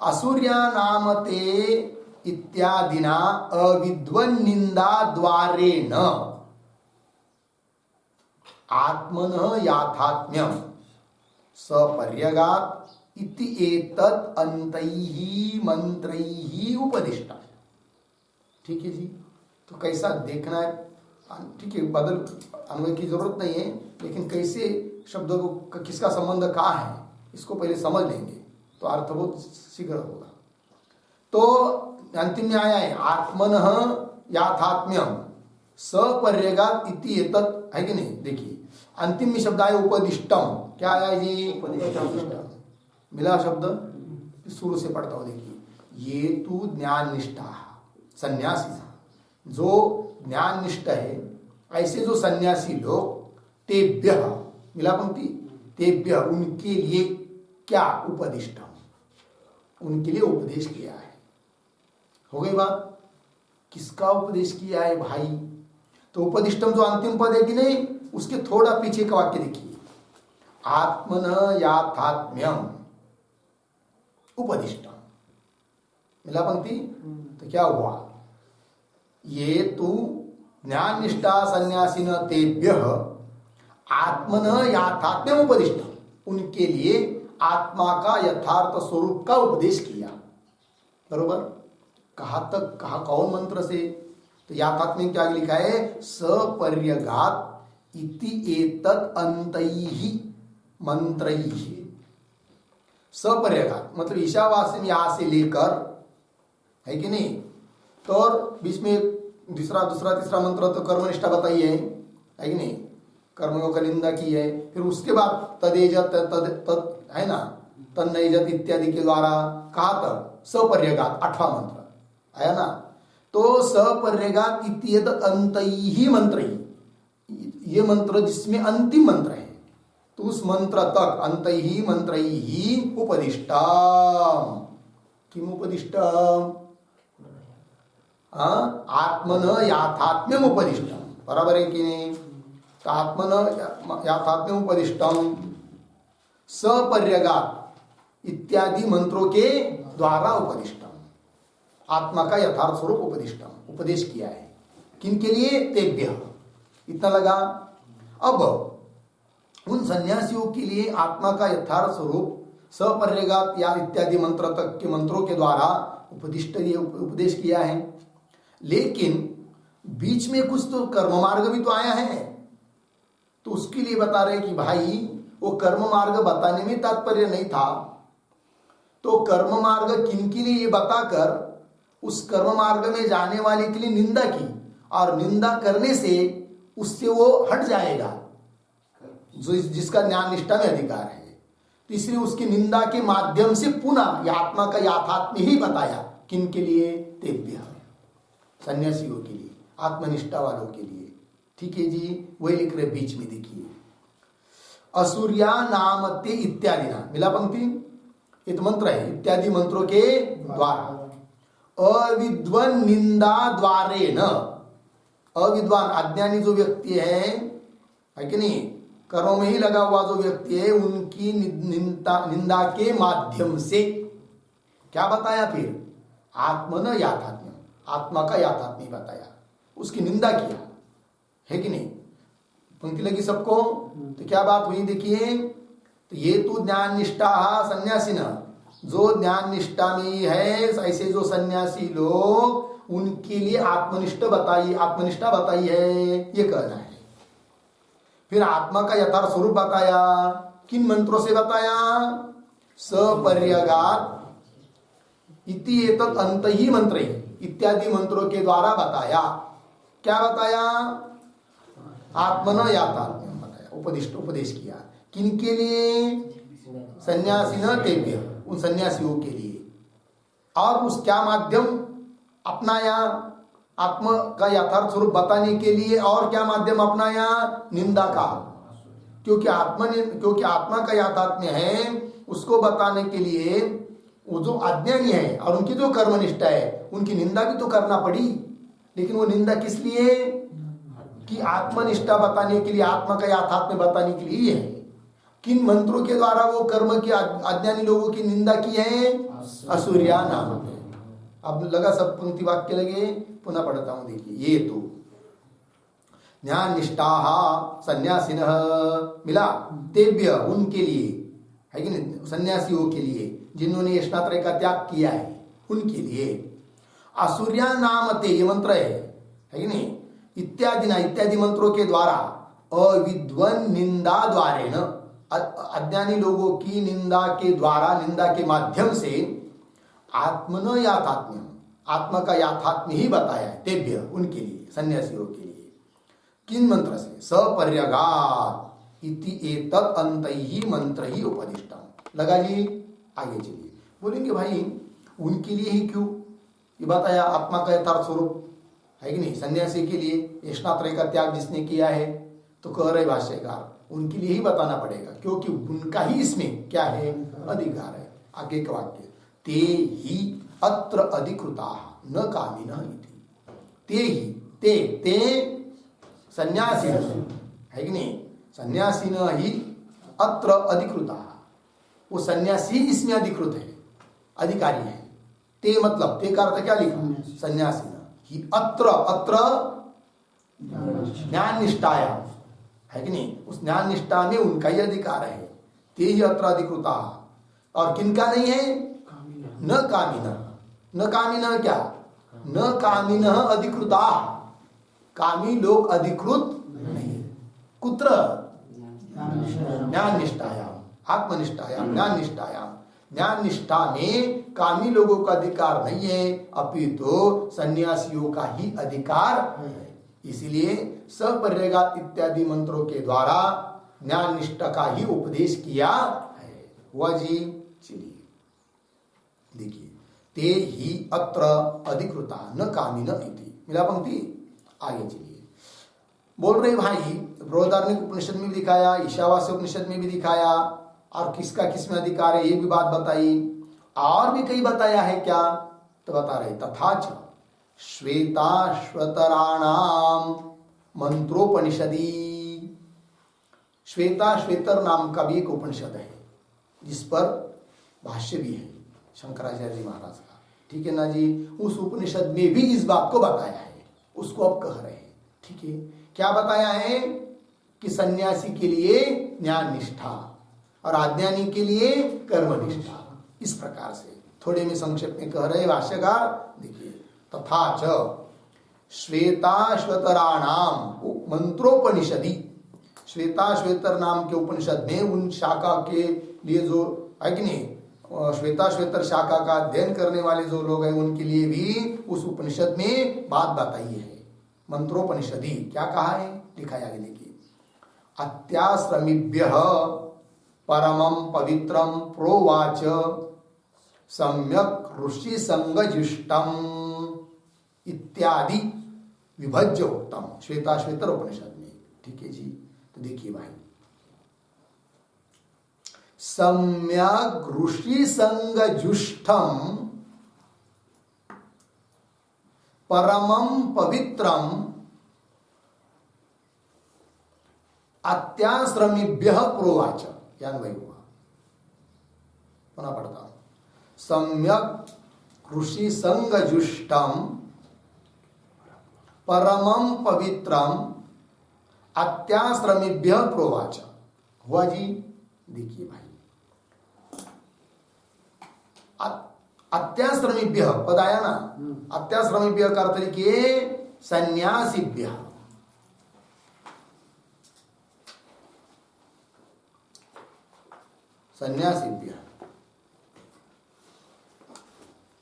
असूर्या नामते इत्यादिना अविद्वन्निंदा द्वारेण आत्मनः याथात्म्यं सपर्यगात् इति एतत् अन्तैः मंत्रैः उपदिष्टा। ठीक है जी, तो कैसा देखना है, ठीक है, बदल अन्वय की जरूरत नहीं है, लेकिन कैसे शब्दों को किसका संबंध कहाँ है, इसको पहले समझ लेंगे तो अर्थ बहुत शीघ्र होगा। तो अंतिम में आया है आत्मनः याथात्म्यम सपर्यगात् इति एतत्, है कि नहीं। देखिए अंतिम में शब्द आया उपदिष्टम, क्या आया जी, उपदिष्टम, मिला शब्द, शुरू से पढ़ता हूं। देखिए, ये तू ज्ञान निष्ठा सन्यासी, जो ज्ञान निष्ठ है, ऐसे जो सन्यासी लोग, तेभ्य, मिला पंक्ति, तेभ्य, उनके लिए क्या, उपदिष्टम, उनके लिए उपदेश किया है। हो गई बात, किसका उपदेश किया है भाई, तो उपदिष्टम जो अंतिम पद है कि नहीं, उसके थोड़ा पीछे का वाक्य देखिए, आत्मन याथात्म्यम उपदिष्टम, मिला पंक्ति। तो क्या हुआ, ये तू ज्ञान निष्ठा संन्यासिन तेभ्य आत्मन याथात्म्यम उपदिष्टम, उनके लिए आत्मा का यथार्थ स्वरूप का उपदेश किया। बरोबर, कहा तक, कहा कौन मंत्र से, तो याथात्म्य क्या लिखा है, सपर्यगात् इति एतत् अन्तैः मंत्रैः। सपर्यगात् मतलब ईशावास्य में यहां से लेकर, है कि नहीं, तो और बीच में दूसरा तीसरा मंत्र तो कर्मनिष्ठा बताई है कि नहीं, कर्मयों का निंदा की है। फिर उसके बाद तदेजत तद है ना, तन्नैजत इत्यादि के द्वारा कहा तब सपर्यगात्, 8वां मंत्र आया ना। तो सपर्यगात् इत्येत अन्तैः मंत्रैः, ये मंत्र जिसमें अंतिम मंत्र है, तो उस मंत्र तक अन्तैः मंत्रैः उपदिष्टम्, किम उपदिष्टम्, आत्मन याथात्म्यम उपदिष्टम, बराबर है कि नहीं। तो आत्मन याथात्म्यम उपदिष्टम सपर्यगात् इत्यादि मंत्रों के द्वारा उपदिष्टम, आत्मा का यथार्थ स्वरूप उपदिष्टम, उपदेश किया है। किनके लिए, तेभ्य, इतना लगा। अब उन सन्यासियों के लिए आत्मा का यथार्थ स्वरूप सपर्यगात् या इत्यादि मंत्र तक के मंत्रों के द्वारा उपदेश किया है। लेकिन बीच में कुछ तो कर्म मार्ग भी तो आया है, तो उसके लिए बता रहे कि भाई वो कर्म मार्ग बताने में तात्पर्य नहीं था, तो कर्म मार्ग किन के लिए ये बताकर उस कर्म मार्ग में जाने वाले के लिए निंदा की, और निंदा करने से उससे वो हट जाएगा जो जिसका ज्ञान निष्ठा में अधिकार है। तो इसलिए उसकी निंदा के माध्यम से पुनः यह आत्मा का याथात्म्य ही बताया। किन के लिए? तेभ्य, सन्यासियों के लिए, आत्मनिष्ठा वालों के लिए। ठीक है जी, वही लिख रहे बीच में, देखिए असुर्या नामते इत्यादि ना, मिला पंक्ति, ये तो मंत्र है, इत्यादि मंत्रों के द्वारा अविद्वन निंदा द्वारे न, अविद्वान अज्ञानी जो व्यक्ति है कि नहीं, कर्मों में ही लगा हुआ जो व्यक्ति है, उनकी निंदा के माध्यम से क्या बताया? फिर आत्मन याथात्म्य, आत्मा का याथात्म्य बताया, उसकी निंदा किया, है कि नहीं? पंक्ति लगी सबको? तो क्या बात हुई देखिए, तो ये तो ज्ञान निष्ठा सन्यासी न, जो ज्ञान निष्ठा में है ऐसे जो सन्यासी लोग, उनके लिए आत्मनिष्ठा बताई है, ये कहना है। फिर आत्मा का यथार्थ स्वरूप बताया, किन मंत्रों से बताया? सपर्यगात इति एतत् अंतहि मंत्र इत्यादि मंत्रों के द्वारा बताया। क्या बताया? आत्मन याथात्म्यम बताया, उपदेश किया। किनके लिए? सन्यासी न तेभ्य, उन सन्यासियों के लिए। और उस क्या माध्यम अपनाया? आत्मा का यथार्थ स्वरूप बताने के लिए। और क्या माध्यम अपनाया? निंदा का, क्योंकि आत्मा का याथात्म्य है, उसको बताने के लिए वो जो अज्ञानी है और उनकी जो कर्मनिष्ठा है, उनकी निंदा भी तो करना पड़ी। लेकिन वो निंदा किस लिए? कि आत्मनिष्ठा बताने के लिए, आत्मा का याथात्म्य बताने के लिए है। किन मंत्रों के द्वारा वो कर्म की अज्ञानी लोगों की निंदा की है? असुर्या नाम। अब लगा सब पंक्ति वाक्य लगे, पुनः पढ़ता हूं, देखिए। ये तो ज्ञान निष्ठा सन्यासिनः, मिला, तेभ्य उनके लिए, है कि नहीं, सन्यासियों के लिए जिन्होंने स्नात्रय का त्याग किया है, उनके लिए। असुर्या नामते, ये मंत्र है कि नहीं, इत्यादि ना, इत्यादि मंत्रों के द्वारा, अविद्वन निंदा द्वारे न, अज्ञानी लोगों की निंदा के द्वारा, निंदा के माध्यम से आत्मन याथात्म्य, आत्मा का याथात्म्य ही बताया है। तेभ्य उनके लिए, सन्यासियों के लिए। किन मंत्र से? सपर्यगात इति एतत् अंतहि मंत्र ही उपदिष्टम। लगा जी? आगे चलिए, बोलेंगे भाई उनके लिए ही क्यों ये बताया? आत्मा का यथार्थ स्वरूप, है कि नहीं, सन्यासी के लिए, स्नात्रय का त्याग जिसने किया है, तो कह रहे भाष्यकार उनके लिए ही बताना पड़ेगा, क्योंकि उनका ही इसमें क्या है? अधिकार है। आगे का वाक्य, ते ही अत्र अधिकृता न कामिनः इति। ते ही, ते सन्यासी, है कि नहीं, सन्यासी न ही अत्र अधिकृता, वो सन्यासी इसमें अधिकृत है, अधिकारी है। ते मतलब, ते का अर्थ क्या लिखा? सन्यासी न ही अत्र ज्ञान निष्ठाया, है कि नहीं, उस ज्ञान निष्ठा में उनका ही अधिकार है। ते ही अत्र अधिकृता, और किनका नहीं है? न कामिनः, न कामिनः क्या? न कामिनः अधिकृता, कामी लोग अधिकृत नहीं। कुत्र? ज्ञान निष्ठायाम, आत्मनिष्ठायाम, ज्ञान निष्ठायाम। ज्ञान निष्ठा में कामी लोगों का अधिकार नहीं है, अपितु सन्यासियों का ही अधिकार है। इसलिए सपर्यगात इत्यादि मंत्रों के द्वारा ज्ञान निष्ठा का ही उपदेश किया है। हुआ जी? चलिए देखिए, ते ही अत्र अधिकृता न कामिनः इति, मिला पंक्ति? आगे चलिए, बोल रहे भाई बृहदारण्यक उपनिषद में भी दिखाया, ईशावास्य उपनिषद में भी दिखाया, और किसका किसमें अधिकार है ये भी बात बताई। और भी कई बताया है क्या? तो बता रहे, तथाच श्वेताश्वतराणाम मंत्रोपनिषदी। श्वेतर नाम का भी एक उपनिषद है, जिस पर भाष्य भी है शंकराचार्य जी महाराज का। ठीक है ना जी? उस उपनिषद में भी इस बात को बताया है, उसको अब कह रहे हैं। ठीक है, क्या बताया है? कि सन्यासी के लिए ज्ञान निष्ठा और अज्ञानी के लिए कर्म निष्ठा। इस प्रकार से थोड़े में संक्षेप में कह रहे भाष्यकार। देखिए, तथा च श्वेताश्वतराणाम मंत्रोपनिषदि, श्वेताश्वेतर नाम के उपनिषद में उन शाखा के लिए जो है कि नहीं, श्वेताश्वेतर शाखा का अध्ययन करने वाले जो लोग हैं उनके लिए भी उस उपनिषद में बात बताई है। मंत्रोपनिषदी क्या कहा है, लिखा है आगे देखिए। अत्याश्रमिभ्यः परमं पवित्रं प्रोवाच सम्यक ऋषि संगजुष्टम इत्यादि विभज्य उत्तम, श्वेताश्वेतर उपनिषद में। ठीक है जी, तो देखिए भाई, सम्यक ऋषि संगजुष्टम परमं पवित्रम अत्याश्रमिभ्यः प्रोवाच, यान वही हुआ। पुनः पढ़ता हूं। सम्यक ऋषि संगजुष्टम परमं पवित्रम अत्याश्रमिभ्यः प्रोवाच। हुआ जी, देखिए भाई, अत्याश्रमिभ्यः पद आया ना, अत्याश्रमिभ्यः का अर्थ लिखिए सन्यासीभ्यः। सन्यासीभ्यः,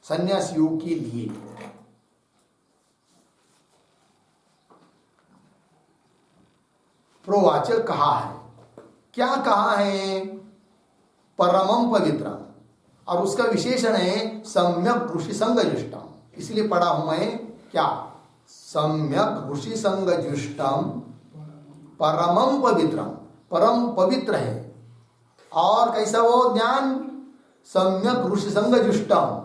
सन्यासियों के लिए। प्रोवाचक कहा है, क्या कहा है, परमं पवित्रम, और उसका विशेषण है सम्यक ऋषि संगजुष्टम। इसलिए पढ़ा हूं मैं क्या, सम्यक ऋषि संगजुष्टम परमं पवित्रम, परम पवित्र है। और कैसा वो ज्ञान, सम्यक ऋषि संगजुष्टम,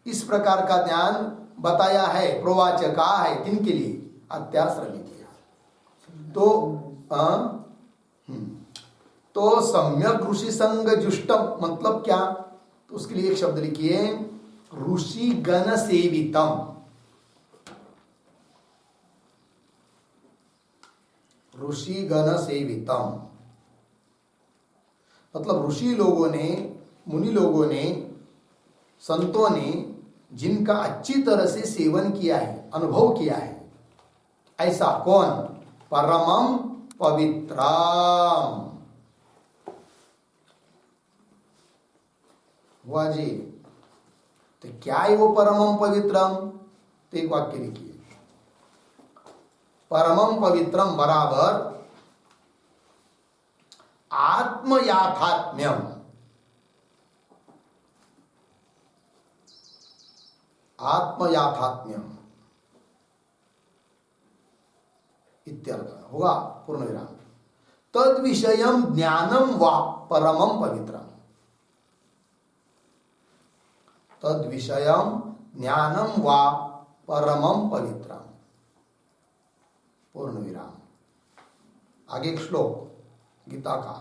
इस प्रकार का ज्ञान बताया है, प्रोवाचक कहा है, किनके लिए, अत्याश्रमी। तो सम्यक ऋषि संगजुष्टम मतलब क्या, तो उसके लिए एक शब्द लिखिए ऋषि गण सेवितम। ऋषि गण सेवितम मतलब ऋषि लोगों ने, मुनि लोगों ने, संतों ने जिनका अच्छी तरह से सेवन किया है, अनुभव किया है, ऐसा कौन, परमं पवित्रम। हुआ जी, तो क्या है वो परमं पवित्रम, तो एक वाक्य लिखिए, परमं पवित्रम बराबर आत्मयाथात्म्यम। आत्मयाथात्म्यम इत्यर्थ होगा, पूर्ण विराम। तद विषयम ज्ञानम वा परमं पवित्रम, तद विषयम ज्ञानम वा परमं पवित्रम, पूर्ण विराम। आगे एक श्लोक गीता का,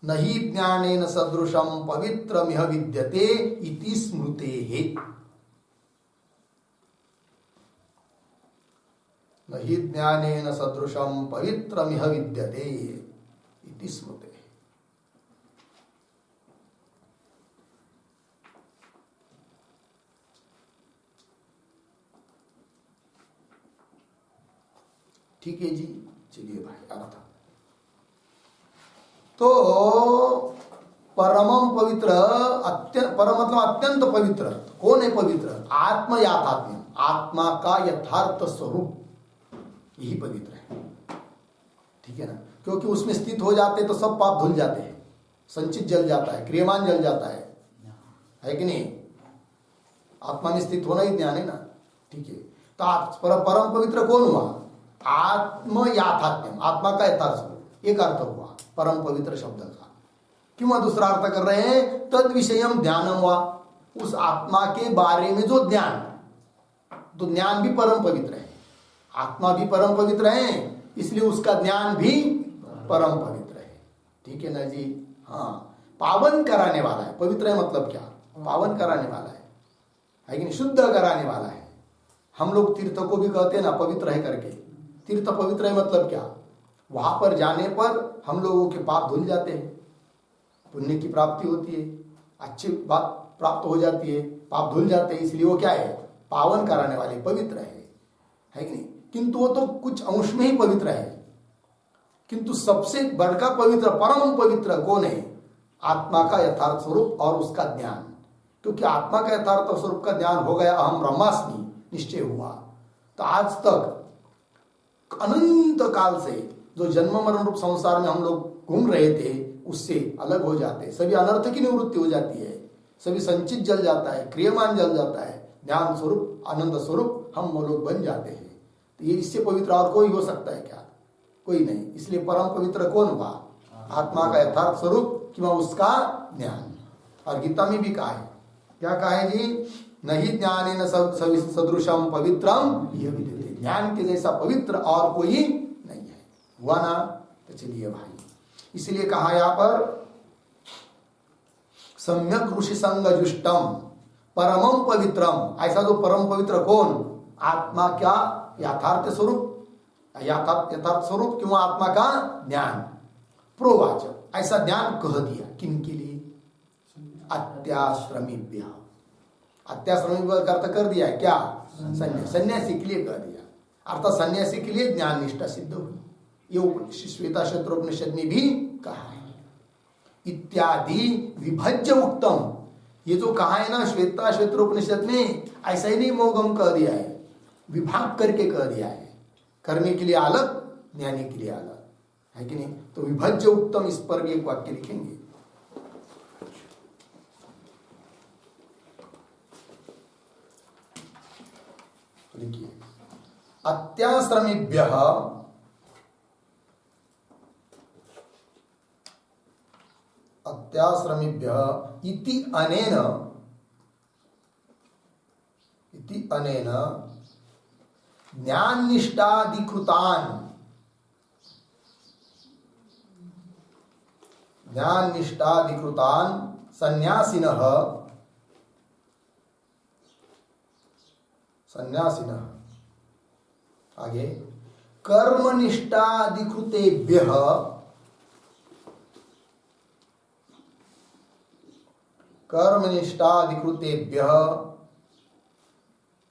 नहि ज्ञानेन सदृशं पवित्रमिह विद्यते इति स्मृतेः। नहि ज्ञानेन सदृशं पवित्रमिह विद्यते इति स्मृतेः। ठीक है जी, चलिए भाई अर्थ। तो परमं पवित्र, परम मतलब अत्यंत पवित्र। कौन है पवित्र, आत्म याथात्म्य, आत्मा का यथार्थ स्वरूप, यही पवित्र है। ठीक है ना, क्योंकि उसमें स्थित हो जाते तो सब पाप धुल जाते हैं, संचित जल जाता है, क्रियमान जल जाता है कि नहीं। आत्मा में स्थित होना ही ज्ञान है ना। ठीक है, तो परम पवित्र कौन हुआ, आत्म याथात्म्य, आत्मा का यथार्थ स्वरूप, एक अर्थ हुआ परम पवित्र शब्द का। क्यों दूसरा अर्थ कर रहे हैं, तद विषयम ज्ञानम हुआ, उस आत्मा के बारे में जो ज्ञान, तो ज्ञान भी परम पवित्र है, आत्मा भी परम पवित्र है, इसलिए उसका ज्ञान भी परम पवित्र है। ठीक है ना जी। हाँ, पावन कराने वाला है, पवित्र है मतलब क्या, पावन कराने वाला है कि नहीं, शुद्ध कराने वाला है। हम लोग तीर्थ को भी कहते हैं ना पवित्र है करके, तीर्थ पवित्र है मतलब क्या, वहां पर जाने पर हम लोगों के पाप धुल जाते हैं, पुण्य की प्राप्ति होती है, अच्छी बात प्राप्त हो जाती है, पाप धुल जाते हैं, इसलिए वो क्या है, पावन कराने वाले, पवित्र है कि नहीं। किंतु वो तो कुछ अंश में ही पवित्र है, किंतु सबसे बड़का पवित्र, परम पवित्र कौन है? आत्मा का यथार्थ स्वरूप और उसका ज्ञान। क्योंकि आत्मा का यथार्थ स्वरूप का ज्ञान हो गया, अहम ब्रह्मास्मि निश्चय हुआ, तो आज तक अनंत काल से जो जन्म मरण रूप संसार में हम लोग घूम रहे थे उससे अलग हो जाते, सभी अनर्थ की निवृत्ति हो जाती है, सभी संचित जल जाता है, क्रियमान जल जाता है, ज्ञान स्वरूप आनंद स्वरूप हम लोग बन जाते हैं। तो ये इससे पवित्र और कोई हो सकता है क्या? कोई नहीं। इसलिए परम पवित्र कौन हुआ? आत्मा का यथार्थ स्वरूप कि उसका ज्ञान। और गीता में भी कहा है, क्या कहा है जी? नहीं ज्ञानेन सदृशम पवित्रम यह विद्यते, ज्ञान के जैसा पवित्र और कोई नहीं है। हुआ ना? तो चलिए भाई, इसलिए कहा यहाँ पर सम्यक ऋषि संग जुष्टम परमम पवित्रम। ऐसा जो परम पवित्र कौन? आत्मा क्या यथार्थ स्वरूप, यथार्थ स्वरूप किंवा आत्मा का ज्ञान। प्रोवाच, ऐसा ज्ञान कह दिया किन के लिए? अत्याश्रमीभ्य। अत्याश्रमीभ्य का अर्थ कर दिया है क्या? सन्यासी के लिए कह दिया, अर्थात सन्यासी के लिए ज्ञान निष्ठा सिद्ध हुई। ये श्वेता क्षेत्रोपनिषद में भी कहा है। इत्यादि विभज्य उत्तम, ये जो कहा है ना श्वेता क्षेत्रोपनिषद में, ऐसा ही नहीं मोगम कह दिया है, विभाग करके कह दिया है। कर्मी के लिए अलग, ज्ञानी के लिए अलग, है कि नहीं? तो विभज्य उत्तम, इस पर भी एक वाक्य लिखेंगे। लिखिए, अत्याश्रमीभ्यः अत्याश्रमीभ्यः इति अनेन ज्ञान निष्ठाधिकृतान् सन्यासिनः आगे कर्मनिष्ठाधिकृतेभ्यः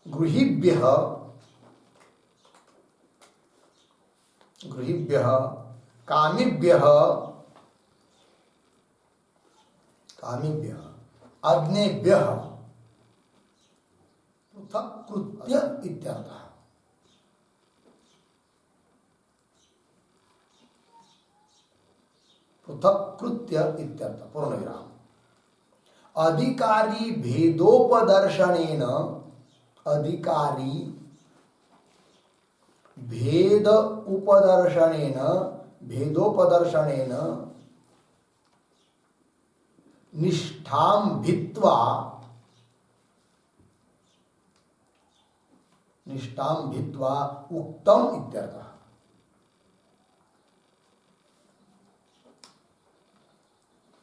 गृहीभ्यः कामिभ्यः अग्नेभ्यः पृथक् कृत्य इत्यर्थः। पृथक् कृत्य इत्यर्थ, पूर्णविराम। अधिकारी भेदोपदर्शनेन भेदोपदर्शनेन निष्ठां भित्वा उक्तम इत्यर्थः।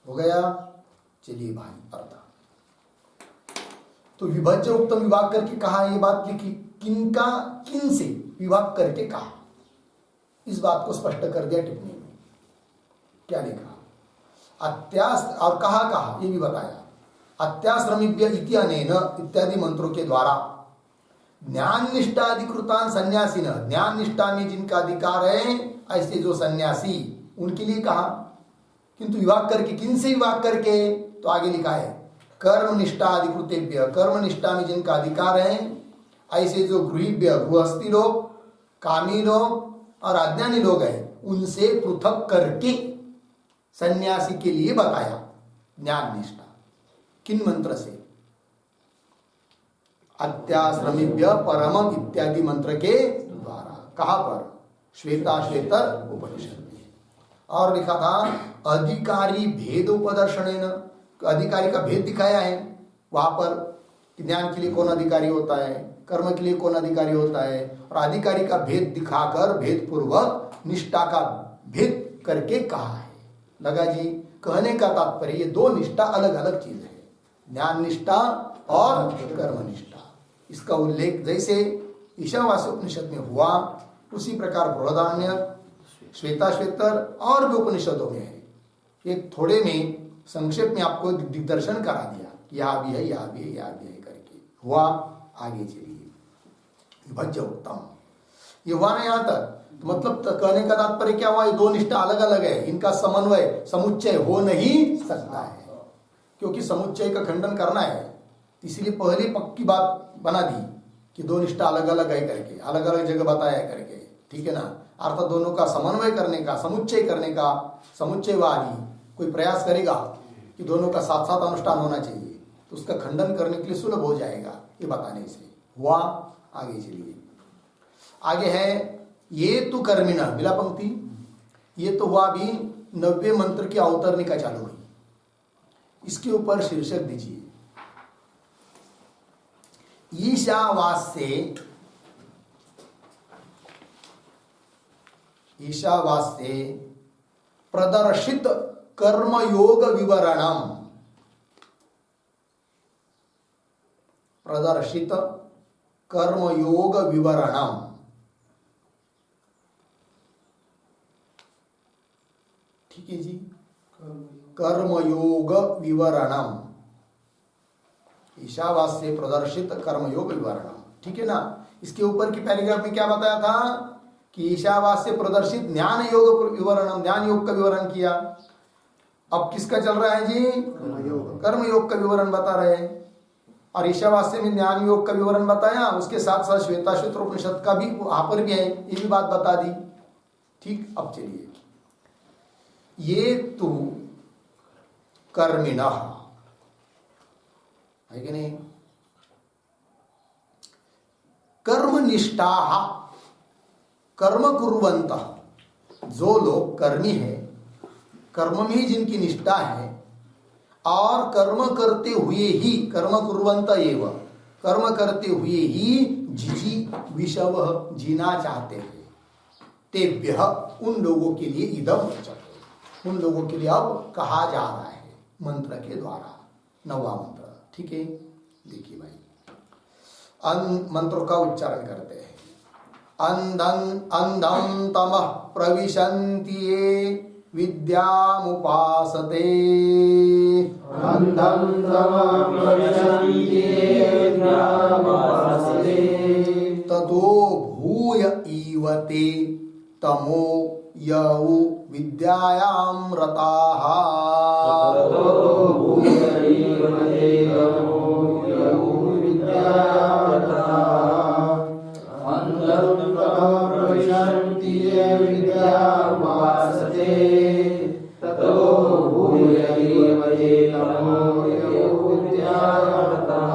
हो गया? चलिए भाई, अर्थ तो विभज्य उत्तम विभाग करके कहा, ये बात लिखी, किनका किन से विभाग करके कहा, इस बात को स्पष्ट कर दिया टिप्पणी में। क्या लिखा? अत्यास, और कहा ये भी बताया, अत्याश्रमीभ्य इति अनेन इत्यादि मंत्रों के द्वारा ज्ञान निष्ठा अधिकृतान सन्यासी न, ज्ञान निष्ठा में जिनका अधिकार है ऐसे जो सन्यासी, उनके लिए कहा। किंतु विभाग करके, किन से विभाग करके? तो आगे लिखा है कर्म निष्ठा अधिकृतेभ्य, कर्म निष्ठा में जिनका अधिकार है ऐसे जो गृहस्थी लोग, कामी लोग और अज्ञानी लोग हैं, उनसे पृथक करके सन्यासी के लिए बताया ज्ञान निष्ठा। किन मंत्र से? अत्याश्रमीभ्य परमम इत्यादि मंत्र के द्वारा। कहां पर? श्वेताश्वेतर उपनिषद में। और लिखा था अधिकारी भेद उपदर्शनेन, अधिकारी का भेद दिखाया है वहां पर, ज्ञान के लिए कौन अधिकारी होता है, कर्म के लिए कौन अधिकारी होता है, और अधिकारी का भेद दिखाकर भेद पूर्वक निष्ठा का भेद करके कहा है। लगा जी? कहने का तात्पर्य ये दो निष्ठा अलग अलग चीज है, ज्ञान निष्ठा और कर्म निष्ठा। इसका उल्लेख जैसे ईशावास्य उपनिषद में हुआ उसी प्रकार बृहदारण्य, श्वेताश्वेतर और भी उपनिषदों में है। एक थोड़े में संक्षेप में आपको दिग्दर्शन करा दिया, यह भी है, यह भी है, यह भी है करके हुआ। आगे चलिए, विभज्य उत्तम ये हुआ ना यहाँ तक। तो मतलब कहने का तात्पर्य क्या हुआ, ये दो निष्ठा अलग अलग है, इनका समन्वय समुच्चय हो नहीं सकता है, क्योंकि समुच्चय का खंडन करना है, इसीलिए पहली पक्की बात बना दी कि दो निष्ठा अलग अलग है करके, अलग अलग जगह बताया करके, ठीक है ना। अर्थात दोनों का समन्वय करने का, समुच्चय करने का, समुच्चयवादी कोई प्रयास करेगा कि दोनों का साथ साथ अनुष्ठान होना चाहिए, तो उसका खंडन करने के लिए सुलभ हो जाएगा, ये बताने से हुआ। आगे चलिए, आगे है ये तु कर्मिणा, बिला पंक्ति, ये तो हुआ भी 90 मंत्र की अवतरणिका चालू हुई, इसके ऊपर शीर्षक दीजिए ईशावास्ये, ईशावास्ये प्रदर्शित कर्मयोग विवरणम, प्रदर्शित कर्मयोग विवरणम, ठीक है जी, कर्मयोग विवरणम, ईशावास्य प्रदर्शित कर्मयोग विवरणम, ठीक है ना। इसके ऊपर की पैराग्राफ में क्या बताया था कि ईशावास्य प्रदर्शित ज्ञान योग विवरणम, ज्ञान योग का विवरण किया। अब किसका चल रहा है जी, कर्मयोग का विवरण बता रहे हैं, और ईशावास्य में ज्ञान योग का विवरण बताया, उसके साथ साथ श्वेताश्वतर उपनिषद का भी वहां पर भी है, ये भी बात बता दी, ठीक। अब चलिए, ये तु कर्मिणः, है कि नहीं, कर्मनिष्ठा, कर्म कुर्वन्तः, जो लोग कर्मी है, कर्म में ही जिनकी निष्ठा है, और कर्म करते हुए ही, कर्म कुर्वन्त एव, कर्म करते हुए ही जिजी विषव जीना चाहते हैं, तेभ्यः, उन लोगों के लिए इदम उच्यते, उन लोगों के लिए अब कहा जा रहा है मंत्र के द्वारा, 9वां मंत्र, ठीक है। देखिए भाई, मंत्रों का उच्चारण करते हैं। अंधं अंधं तमः प्रविशन्ति ये विद्यामुपासते, अंधं तमः प्रविशन्ति ये विद्यामुपासते, ततो भूय ईवते तमो यौ विद्यायां रताः, ततो भूय ईवते तमो यौ विद्यायां रताः, अंधं तमः प्रविशन्ति ये विद्यामुपासते, ततो भूय ईवते तमो यौ विद्यायां रताः।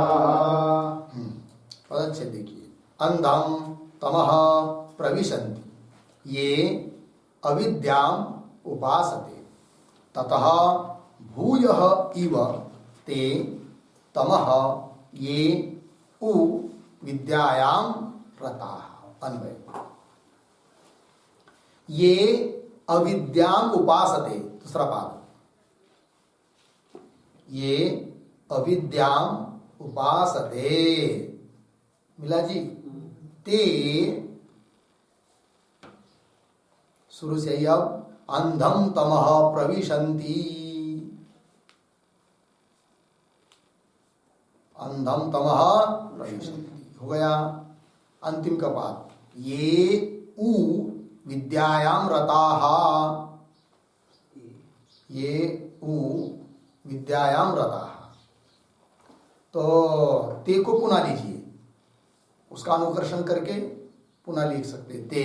अच्छे देखिए, अंधम तमः प्रविशन्ति ये अविद्याम उपासते, ततः भूयः इव ते तमः ये उ विद्यायां रताः। अन्वय, ये अविद्याम उपासते, दूसरा पाद, ये अविद्याम उपासते, मिला जी, ते शुरू से ही अब अंधम तमः प्रविशन्ति, अंधम तमः प्रविशन्ति हो गया। अंतिम का पाद, ये उ विद्यायाम रताः, ये उ विद्यायाम रताः, तो ते को पुनः लीजिए, उसका अनुकर्षण करके पुनः लिख सकते, ते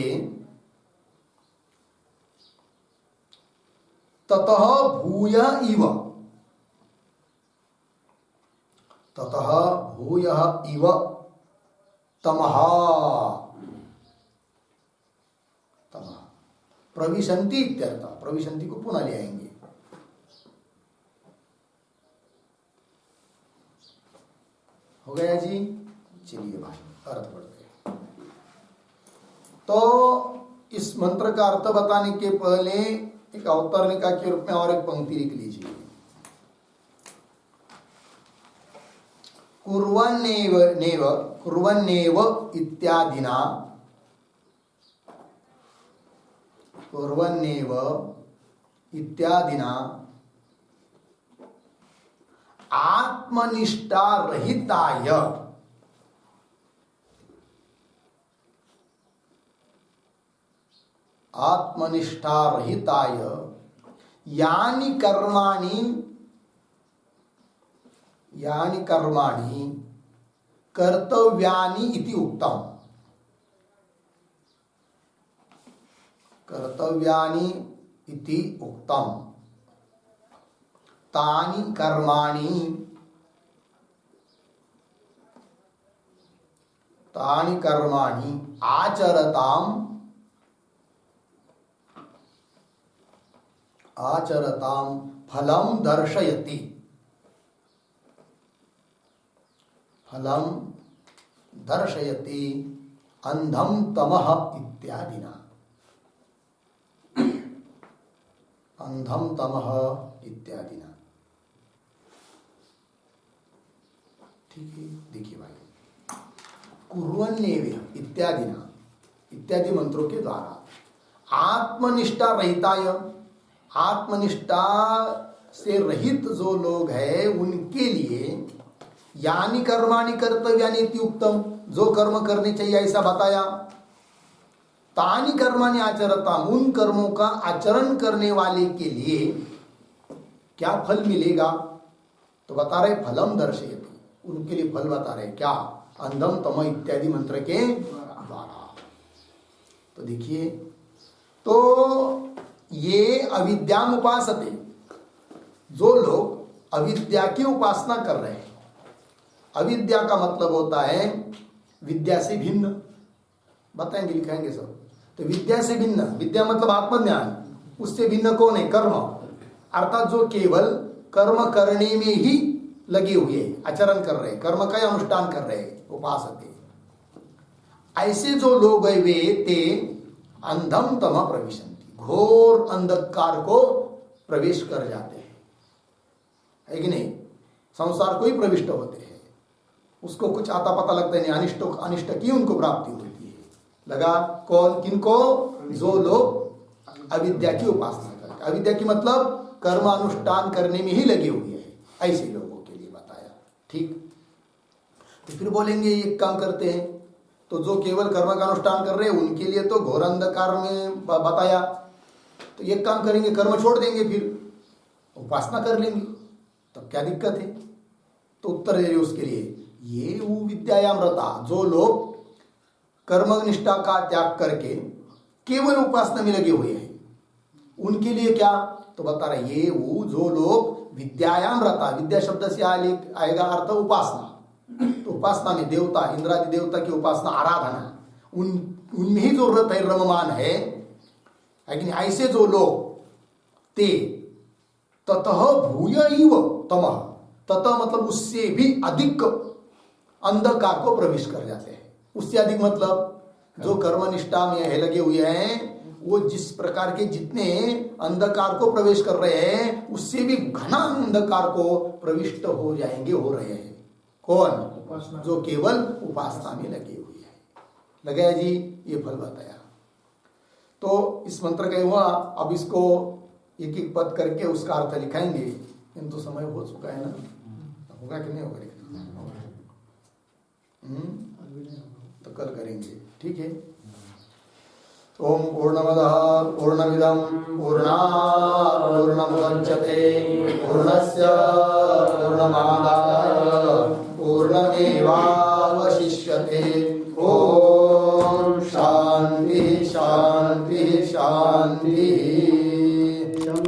ततः भूय इव, ततः भूयः इव तमः, तमः प्रविशन्ति इत्यर्थ, प्रविशन्ति को पुनः ले आएंगे। हो गया जी, चलिए भाई अर्थ बढ़ते हैं। तो इस मंत्र का अर्थ बताने के पहले एक अवतरणिका के रूप में और एक पंक्ति लिख लीजिए। कुर्वन्नेव इत्यादिना, कुर्वन्नेव इत्यादिना आत्मनिष्ठा रहिताय, आत्मनिष्ठा रहिताय यानि कर्माणि कर्तव्यानि इति उक्तम्। कर्तव्यानि इति उक्तम्। तानि कर्माणि आचरतां फलं दर्शयति। अंधं तमः इत्यादिना। अंधं तमः इत्यादिना। ठीक है, देखिए भाई, कुर्वन्नेव इत्यादिना, इत्यादि मंत्रों के द्वारा आत्मनिष्ठा रहिताय, आत्मनिष्ठा से रहित जो लोग हैं उनके लिए यानी कर्माणि कर्तव्यानि इति उक्तम, जो कर्म करने चाहिए ऐसा बताया। तानि कर्माणि आचरताम, उन कर्मों का आचरण करने वाले के लिए क्या फल मिलेगा, तो बता रहे फलम दर्शयति, उनके लिए फल बता रहे क्या, अंधम तम इत्यादि मंत्र के द्वारा। तो देखिए, तो ये अविद्याम उपासते, जो लोग अविद्या की उपासना कर रहे हैं, अविद्या का मतलब होता है विद्या से भिन्न, बताएंगे लिखाएंगे सब। तो विद्या से भिन्न, विद्या मतलब आत्मज्ञान, उससे भिन्न कौन है, कर्म, अर्थात जो केवल कर्म करने में ही लगे हुए, आचरण कर रहे, कर्म का अनुष्ठान कर रहे, उपासते, ऐसे जो लोग है वे ते अंधम तम प्रविशन्ति, घोर अंधकार को प्रवेश कर जाते हैं, है कि नहीं, संसार को ही प्रविष्ट होते हैं, उसको कुछ आता पता लगता नहीं, अनिष्ट की उनको प्राप्ति होती है। लगा कौन, किनको, जो लोग अविद्या की उपासना करते, अविद्या की मतलब कर्म अनुष्ठान करने में ही लगे हुए हैं, ऐसे लोगों के लिए बताया। ठीक, तो फिर बोलेंगे एक काम करते हैं, तो जो केवल कर्म का अनुष्ठान कर रहे हैं उनके लिए तो घोर अंधकार में बताया, तो एक काम करेंगे, कर्म छोड़ देंगे, फिर उपासना कर लेंगे, तब क्या दिक्कत है। तो उत्तर दे रहे उसके लिए, ये वो विद्यायामृता, जो लोग कर्मनिष्ठा का त्याग करके केवल उपासना में लगे हुए हैं, उनके लिए क्या, तो बता रहे ये वो जो लोग विद्यायामृता, विद्या शब्द से आएगा अर्थ उपासना, तो उपासना में देवता, इंद्रादि देवता की उपासना, आराधना, उनमें ही जो रत है, रममान है कि नहीं, ऐसे जो लोग ते ततः भूय इव तमः, ततः मतलब उससे भी अधिक अंधकार को प्रवेश कर जाते हैं। उससे अधिक मतलब जो कर्मनिष्ठा में है लगे हुए हैं, वो जिस प्रकार के जितने अंधकार को प्रवेश कर रहे हैं, उससे भी घना अंधकार को प्रविष्ट हो जाएंगे, हो रहे हैं। कौन, जो केवल उपासना में लगे हुए हैं। लगाया जी, ये फल बताया। तो इस मंत्र का हुआ, अब इसको एक एक पद करके उसका अर्थ लिखाएंगे, किंतु समय हो चुका है ना, होगा कि नहीं होगा, तो कल करेंगे, ठीक है। ओम पूर्णमदः पूर्णमिदं पूर्णात्